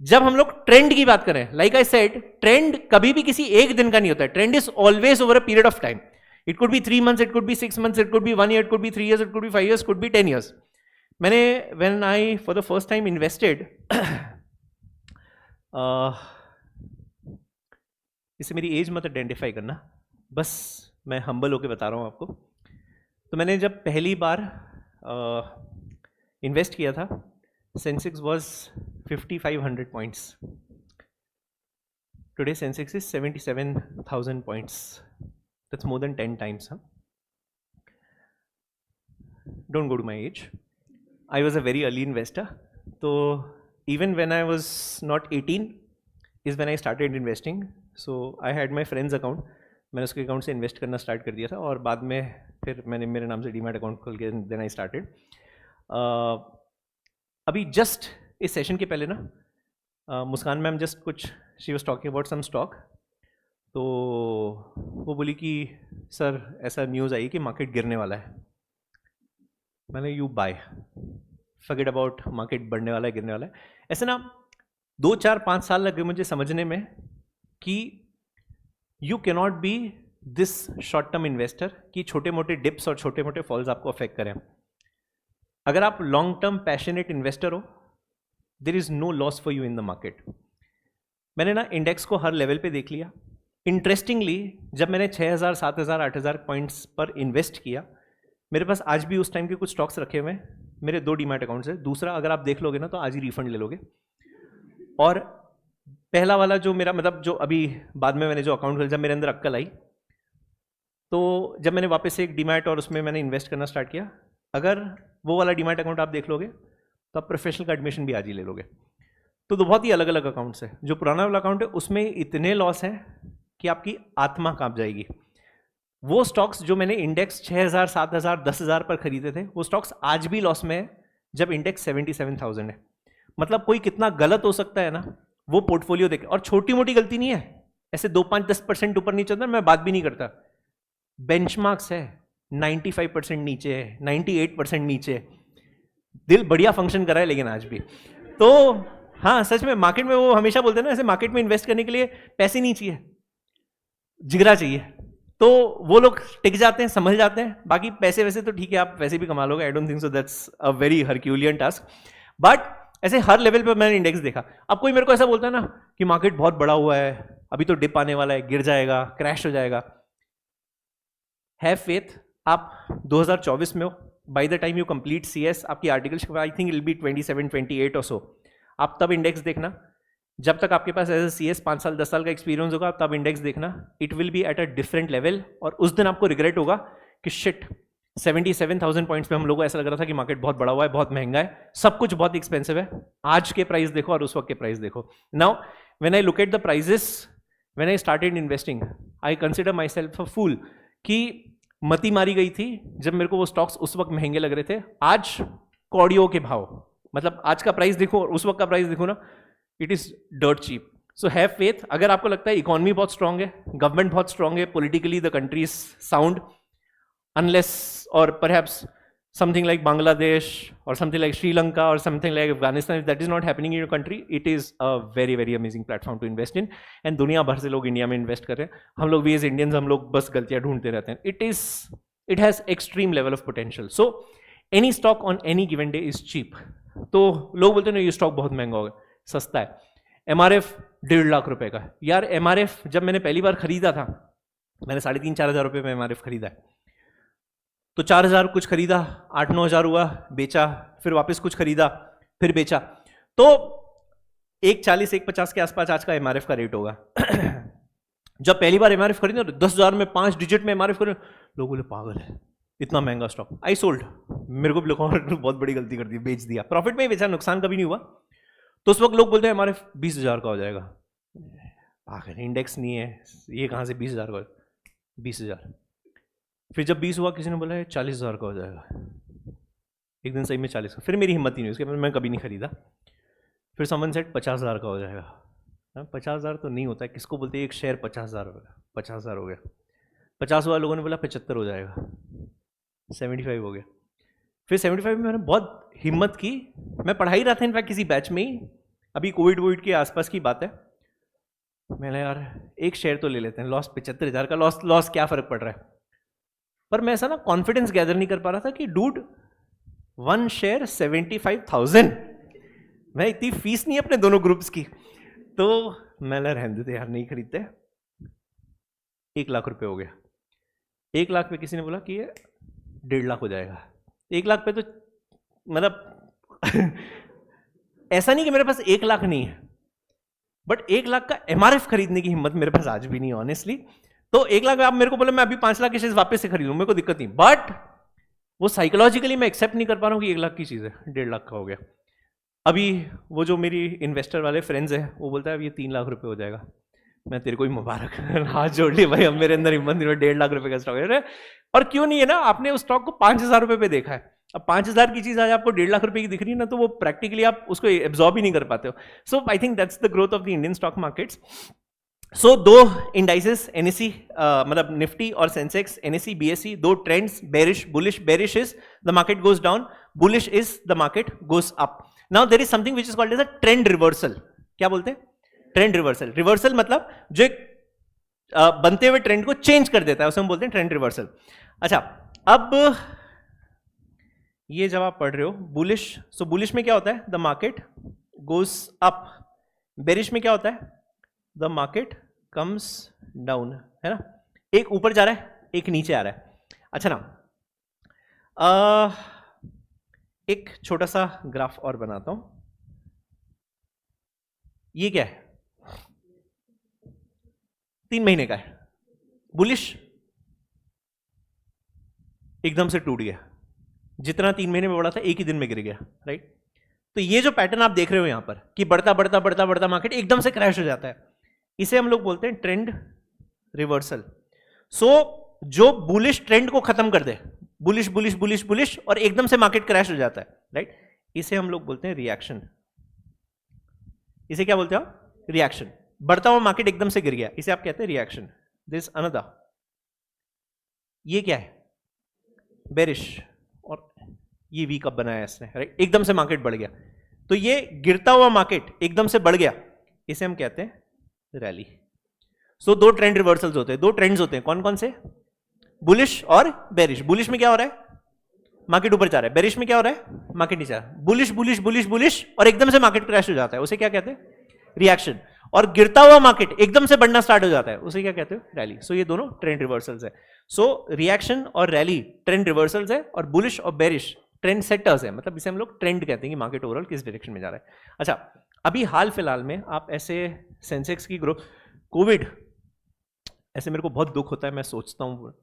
जब हम लोग ट्रेंड की बात करें, लाइक आई सेड, ट्रेंड कभी भी किसी एक दिन का नहीं होता है, trend is always over a period of time. It could be 3 months, it could be 6 months, it could be 1 year, it could be 3 years, it could be 5 years, could be 10 years। मैंने when I for the first time invested, इससे मेरी as मत identify करना, बस मैं humble होके बता रहा हूँ आपको। तो मैंने जब पहली बार इन्वेस्ट किया था, Sensex was 5500 points, today Sensex is 77,000 points, that's more than 10 times। Don't go to my age, I was a very early investor. तो even when I was not 18 is when I started investing. So I had my friends account, मैंने उसके account से invest करना start कर दिया था, और बाद में फिर मैंने मेरे नाम से डीमैट अकाउंट खोल के देन आई स्टार्टेड। अभी जस्ट इस सेशन के पहले ना मुस्कान मैम जस्ट कुछ she was talking about some stock, तो वो बोली कि सर ऐसा न्यूज़ आई कि मार्केट गिरने वाला है। मैंने you buy, forget about market बढ़ने वाला है गिरने वाला है। ऐसे ना 2, 4, 5 साल लग गए मुझे समझने में कि you cannot be this short term investor कि छोटे मोटे डिप्स और छोटे मोटे फॉल्स आपको अफेक्ट करें। अगर आप लॉन्ग टर्म पैशनेट इन्वेस्टर हो, there is no loss for you in the market. मैंने ना इंडेक्स को हर लेवल पे देख लिया। इंटरेस्टिंगली जब मैंने 6000, 7000, 8000 पॉइंट्स पर इन्वेस्ट किया, मेरे पास आज भी उस टाइम के कुछ स्टॉक्स रखे हुए हैं, मेरे 2 डीमैट अकाउंट्स है। दूसरा अगर आप देख लोगे ना तो आज ही रिफंड ले लोगे। और पहला वाला जो मेरा मतलब जो अभी बाद में मैंने जो अकाउंट खोला, जब मेरे अंदर अक्ल आई तो जब मैंने वापस से एक डीमैट और उसमें मैंने इन्वेस्ट करना स्टार्ट किया, अगर वो वाला डीमैट अकाउंट आप देख लोगे तो आप प्रोफेशनल का एडमिशन भी आज ही ले लोगे। तो बहुत ही अलग अलग अकाउंट्स है। जो पुराना वाला अकाउंट है उसमें इतने लॉस हैं कि आपकी आत्मा कांप जाएगी। वो स्टॉक्स जो मैंने इंडेक्स 6000, 7000, 10000 पर खरीदे थे, वो स्टॉक्स आज भी लॉस में है जब इंडेक्स 77,000 है। मतलब कोई कितना गलत हो सकता है ना वो पोर्टफोलियो देखे, और छोटी मोटी गलती नहीं है, ऐसे 2, 5, 10% ऊपर नीचे होता है, मैं बात भी नहीं करता। बेंचमार्क्स है 95% नीचे है, 98% नीचे है, दिल बढ़िया फंक्शन कर रहा है लेकिन आज भी। तो हाँ सच में मार्केट में वो हमेशा बोलते हैं ना, ऐसे मार्केट में इन्वेस्ट करने के लिए पैसे नहीं चाहिए, जिगरा चाहिए। तो वो लोग टिक जाते हैं, संभल जाते हैं। बाकी पैसे वैसे तो ठीक है, आप वैसे भी कमा लोगे, I don't think so that's a very Herculean task. But ऐसे हर लेवल पे मैंने इंडेक्स देखा। अब कोई मेरे को ऐसा बोलता है ना कि मार्केट बहुत बड़ा हुआ है, अभी तो डिप आने वाला है, गिर जाएगा, क्रैश हो जाएगा, हैव फेथ। आप 2024 में हो, bye the time you complete CS, आपकी article I think it will be 27, 28 और सो, आप तब इंडेक्स देखना। जब तक आपके पास एज CS 5 साल 10 साल का एक्सपीरियंस होगा, तब इंडेक्स देखना, it will be at a different level. और उस दिन आपको रिग्रेट होगा कि शिट 77,000 पॉइंट्स पे हम लोगों को ऐसा लग रहा था कि मार्केट बहुत बड़ा हुआ है, बहुत महंगा है, सब कुछ बहुत एक्सपेंसिव है। आज के प्राइस देखो और उस वक्त के प्राइस देखो। Now when I look at the prices, when I started investing, I consider myself a fool कि मती मारी गई थी जब मेरे को वो स्टॉक्स उस वक्त महंगे लग रहे थे। आज कौड़ियों के भाव, मतलब आज का प्राइस देखो और उस वक्त का प्राइस देखो ना, it is dirt cheap. So have faith. अगर आपको लगता है इकोनॉमी बहुत स्ट्रांग है, गवर्नमेंट बहुत स्ट्रांग है, politically the country is sound, unless or perhaps something like Bangladesh or something like Sri Lanka or something like Afghanistan, if that is not happening in your country, it is a very very amazing platform to invest in। and दुनिया भर से लोग India में invest कर रहे हैं, हम लोग भी एज इंडियंस हम लोग बस गलतियां ढूंढते रहते हैं। it has extreme level of potential, so any stock on any given day is cheap। तो लोग बोलते हैं ना ये स्टॉक बहुत महंगा होगा, सस्ता है। MRF 1.5 लाख रुपए का, यार MRF जब मैंने पहली बार खरीदा था, मैंने 3,500-4 हज़ार रुपये में MRF खरीदा है, तो 4,000 कुछ खरीदा, 8-9 हज़ार हुआ, बेचा, फिर वापस कुछ खरीदा, फिर बेचा, तो 1,40 1,50 के आसपास आज का MRF का रेट होगा। जब पहली बार MRF खरीदा 10,000 में 5 डिजिट में MRF खरीदा, लोग बोले पागल है इतना महंगा स्टॉक। आई सोल्ड, मेरे को भी लोगों ने बहुत बड़ी गलती कर दी, बेच दिया, प्रॉफिट में ही बेचा, नुकसान कभी नहीं हुआ। तो उस वक्त लोग बोलते हैं MRF 20,000 का हो जाएगा, पागल, इंडेक्स नहीं है, ये कहाँ से 20,000 का, 20,000। फिर जब 20 हुआ, किसी ने बोला 40,000 का हो जाएगा, एक दिन सही में 40 का, फिर मेरी हिम्मत ही नहीं, उसके बाद मैं कभी नहीं खरीदा। फिर समन सेट 50,000 का हो जाएगा, 50,000 तो नहीं होता है, किसको बोलते हैं एक शेयर 50,000 होगा, 50,000 हो गया। 50 वाले लोगों ने बोला 75 हो जाएगा, 75 हो गया। फिर 75 में मैंने बहुत हिम्मत की, मैं पढ़ा ही रहा था इनफैक्ट किसी बैच में ही, अभी कोविड के आसपास की बात है। मैंने यार एक शेयर तो ले लेते हैं, लॉस 75,000 का, लॉस क्या फर्क पड़ रहा है। पर मैं ऐसा ना कॉन्फिडेंस गैदर नहीं कर पा रहा था कि डूड 1 शेयर 75,000, मैं इतनी फीस नहीं अपने दोनों ग्रुप्स की, तो मैंने रहने देते यार, नहीं खरीदते। 1 लाख रुपए हो गया। 1 लाख पे किसी ने बोला कि ये 1.5 लाख हो जाएगा। 1 लाख पे तो मतलब ऐसा नहीं कि मेरे पास 1 लाख नहीं है, बट 1 लाख का MRF खरीदने की हिम्मत मेरे पास आज भी नहीं, ऑनेस्टली। तो 1 लाख आप मेरे को बोले मैं अभी 5 लाख की चीज वापस से खरीदूं, मेरे को दिक्कत नहीं, बट वो साइकोलॉजिकली मैं एक्सेप्ट नहीं कर पा रहा हूं कि 1 लाख की चीज है 1.5 लाख का हो गया। अभी वो जो मेरी इन्वेस्टर वाले फ्रेंड्स हैं, वो बोलता है अब ये 3 लाख रुपए हो जाएगा। मैं तेरे को ही मुबारक, हाथ जोड़ लिया भाई, अब मेरे अंदर हिम्मत नहीं, 1.5 लाख रुपए का स्टॉक है। और क्यों नहीं है ना, आपने उस स्टॉक को 5,000 रुपए पे देखा है, अब 5,000 की चीज आज आपको 1.5 लाख रुपए की दिख रही है ना, तो वो प्रैक्टिकली आप उसको एब्जॉर्ब ही नहीं कर पाते हो। So I think that's the growth of the Indian stock markets. So दो इंडाइसेस NSE मतलब निफ्टी और सेंसेक्स, NSE BSE, दो trends, bearish bullish. Bearish is the market goes down, bullish is the market goes up. Now there is something which is called as a trend reversal. क्या बोलते हैं? Trend reversal. Reversal मतलब जो एक बनते हुए trend को चेंज कर देता है, उसे हम बोलते हैं ट्रेंड रिवर्सल। अच्छा, अब ये जब आप पढ़ रहे हो बुलिश, सो बुलिश में क्या होता है? The market goes up. Bearish में क्या होता है? द मार्केट कम्स डाउन, है ना, एक ऊपर जा रहा है एक नीचे आ रहा है। अच्छा ना, एक छोटा सा ग्राफ और बनाता हूं। ये क्या है? 3 महीने का है। बुलिश एकदम से टूट गया, जितना 3 महीने में बढ़ा था एक ही दिन में गिर गया, राइट। तो ये जो पैटर्न आप देख रहे हो यहां पर कि बढ़ता बढ़ता बढ़ता बढ़ता मार्केट एकदम से क्रैश हो जाता है, इसे हम लोग बोलते हैं ट्रेंड रिवर्सल। सो जो बुलिश ट्रेंड को खत्म कर दे, बुलिश बुलिश बुलिश बुलिश, और एकदम से मार्केट क्रैश हो जाता है, राइट, इसे हम लोग बोलते हैं रिएक्शन। इसे क्या बोलते हो? रिएक्शन। बढ़ता हुआ मार्केट एकदम से गिर गया, इसे आप कहते हैं रिएक्शन। दिस अनदर, ये क्या है? बेरिश, और ये वी कप बनाया इसने, राइट, एकदम से मार्केट बढ़ गया। तो ये गिरता हुआ मार्केट एकदम से बढ़ गया, इसे हम कहते हैं रैली। सो दो ट्रेंड रिवर्सल्स होते हैं, दो ट्रेंड्स होते हैं, कौन कौन से? बुलिश और बेरिश। बुलिश में क्या हो रहा है? मार्केट ऊपर जा रहा है। बेरिश में क्या हो रहा है? मार्केट नीचे आ रहा है। बुलिश बुलिश बुलिश बुलिश और एकदम से मार्केट क्रैश हो जाता है, उसे क्या कहते हैं? रिएक्शन। और गिरता हुआ मार्केट एकदम से बढ़ना स्टार्ट हो जाता है, उसे क्या कहते हो? रैली। सो ये दोनों ट्रेंड रिवर्सल्स है। सो रिएक्शन और रैली ट्रेंड रिवर्सल्स है, और बुलिश और बेरिश ट्रेंड सेटर्स है, मतलब इसे हम लोग ट्रेंड कहते हैं कि मार्केट ओवरऑल किस डायरेक्शन में जा रहा है। अच्छा, अभी हाल फिलहाल में आप ऐसे सेंसेक्स की ग्रोथ, कोविड, ऐसे मेरे को बहुत दुख होता है, मैं सोचता हूँ,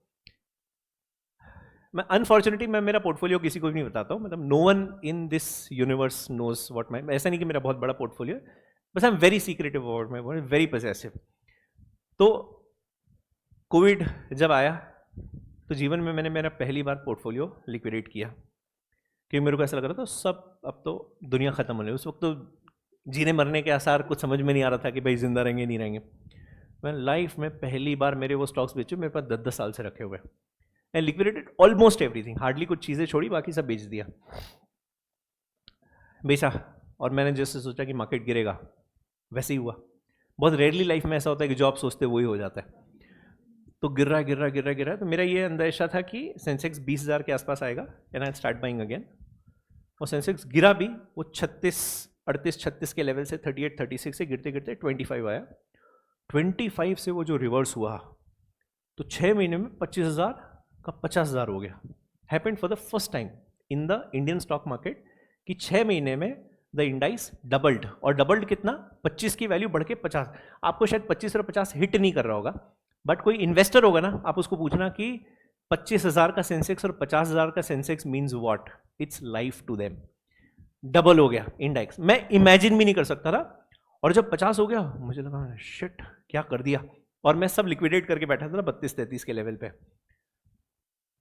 मैं अनफॉर्चुनेटली मैं मेरा पोर्टफोलियो किसी को भी नहीं बताता हूँ, मतलब no one in this universe knows what my, ऐसा नहीं कि मेरा बहुत बड़ा पोर्टफोलियो है, बस I am very secretive about my, very possessive. तो कोविड जब आया तो जीवन में मैंने मेरा पहली बार पोर्टफोलियो लिक्विडेट किया, क्योंकि मेरे को ऐसा लग रहा था सब अब तो दुनिया खत्म होने, उस वक्त तो जीने मरने के आसार कुछ समझ में नहीं आ रहा था कि भाई जिंदा रहेंगे नहीं रहेंगे। मैं लाइफ में पहली बार मेरे वो स्टॉक्स बेचे, मेरे पास 10-10 साल से रखे हुए, and liquidated almost everything, hardly कुछ चीज़ें छोड़ी, बाकी सब बेच दिया, बेचा। और मैंने जैसे सोचा कि मार्केट गिरेगा वैसे ही हुआ। बहुत रेयरली लाइफ में ऐसा होता है कि जो आप सोचते वही हो जाता है। तो गिर रहा है गिर रहा है गिर रहा है गिर रहा है, तो मेरा ये अंदेशा था कि सेंसेक्स 20,000 के आसपास आएगा and I start buying again. और सेंसेक्स गिरा भी, वो 38 के लेवल से 38-36 से गिरते गिरते 25 आया। 25 से वो जो रिवर्स हुआ तो 6 महीने में 25,000 का 50,000 हो गया। Happened for the first time in the Indian stock market कि 6 महीने में द इंडाइस डबल्ड, और डबल्ड कितना? 25 की वैल्यू बढ़ के 50। आपको शायद 25 और 50 हिट नहीं कर रहा होगा, बट कोई इन्वेस्टर होगा ना, आप उसको पूछना कि 25,000 का सेंसेक्स और 50,000 का Sensex means what, it's life to them. Double हो गया इंडेक्स, मैं इमेजिन भी नहीं कर सकता था। और जब 50 हो गया मुझे लगा शिट क्या कर दिया, और मैं सब लिक्विडेट करके बैठा था ना 32-33 के लेवल पे।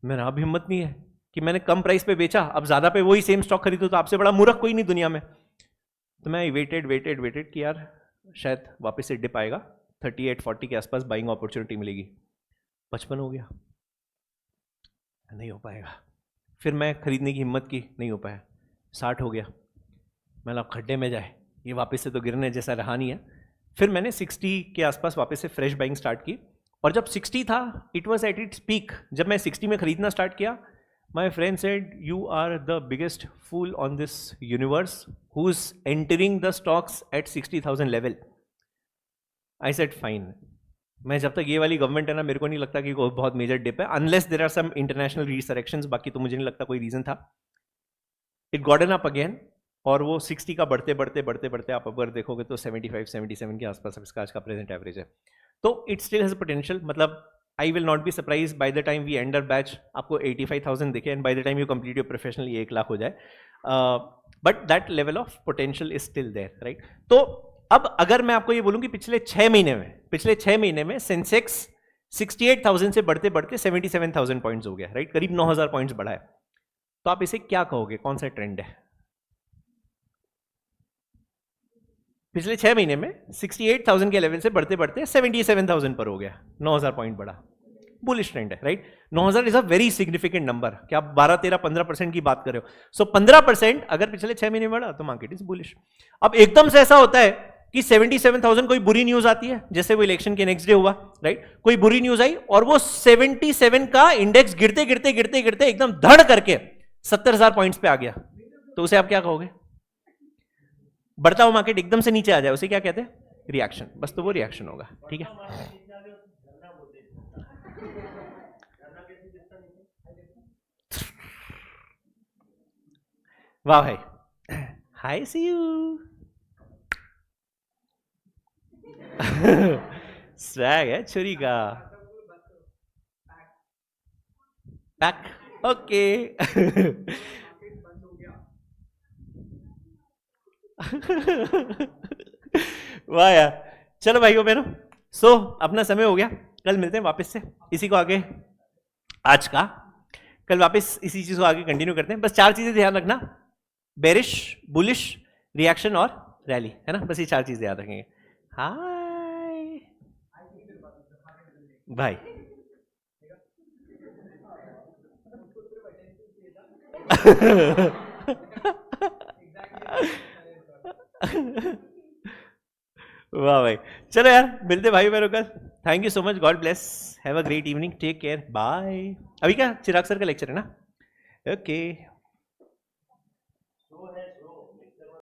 मेरा अब हिम्मत नहीं है कि मैंने कम प्राइस पे बेचा, अब ज्यादा पे वही सेम स्टॉक खरीदो, तो आपसे बड़ा मूर्ख कोई नहीं दुनिया में। तो मैं वेटेड कि यार शायद वापस से डिप आएगा, 38-40 के आसपास बाइंग अपॉर्चुनिटी मिलेगी। 55 हो गया, नहीं हो पाएगा। फिर मैं खरीदने की हिम्मत की, नहीं हो पाया। 60 हो गया, मैं लगा खड्डे में जाए, ये वापस से तो गिरने जैसा रहा नहीं है। फिर मैंने 60 के आसपास वापस से फ्रेश बाइंग स्टार्ट की, और जब 60 था it was at its peak. जब मैं 60 में खरीदना स्टार्ट किया, my friend said you are the biggest fool on this universe who is entering the stocks at 60,000 level. I said fine, मैं जब तक ये वाली गवर्नमेंट है ना, मेरे को नहीं लगता कि कोई बहुत मेजर डिप है, unless there are some international resurrections, बाकी तो मुझे नहीं लगता कोई रीजन था। इट गॉटन अप अगेन, और वो 60 का बढ़ते बढ़ते बढ़ते बढ़ते आप अगर देखोगे तो 75-77 के आसपास इसका आज का प्रेजेंट एवरेज है। तो इट स्टिल हैज पोटेंशियल, मतलब I will not be surprise by the time we end our batch आपको 85,000 दिखे, and by the time you complete your professional 1 lakh हो जाए, but that level of potential is still there, right. तो अब अगर मैं आपको ये बोलूं कि पिछले 6 महीने में सेंसेक्स 68,000 से बढ़ते बढ़ते 77,000 पॉइंट्स हो गया, राइट, करीब 9,000 पॉइंट्स बढ़ा है, तो आप इसे क्या कहोगे, कौन सा ट्रेंड है? पिछले 6 महीने में 68,000 के लेवल से बढ़ते बढ़ते 77,000 पर हो गया, 9,000 पॉइंट बढ़ा, बुलिश ट्रेंड है, right. 9,000 is a very significant number, क्या आप 12-13-15% की बात कर रहे हो। सो 15% अगर पिछले 6 महीने में बढ़ा तो मार्केट इज बुलिश। अब एकदम से ऐसा होता है कि 77,000 कोई बुरी न्यूज आती है, जैसे वो इलेक्शन के नेक्स्ट डे हुआ, राइट, कोई बुरी न्यूज आई और वो 77 का इंडेक्स गिरते गिरते गिरते गिरते एकदम धड़ करके 70,000 पॉइंट्स पे आ गया, तो उसे आप क्या कहोगे? बढ़ता हुआ मार्केट एकदम से नीचे आ जाए, उसे क्या कहते हैं? रिएक्शन। बस तो वो रिएक्शन होगा, ठीक है। वाह भाई, हाय सी यू। स्वैग है छुरी का, पैक, ओके। वाह यार, चलो भाइयों बहनों, सो अपना समय हो गया, कल मिलते हैं वापस से इसी को आगे, आज का कल वापस इसी चीज को आगे कंटिन्यू करते हैं। बस 4 चीजें ध्यान रखना, बेरिश, बुलिश, रिएक्शन और रैली, है ना, बस ये 4 चीजें याद रखेंगे। हाय भाई। वाह भाई, चलो यार मिलते भाई मेरे कल। Thank you so much, God bless, have a great evening, take care, bye. अभी क्या चिराग सर का लेक्चर है ना? ओके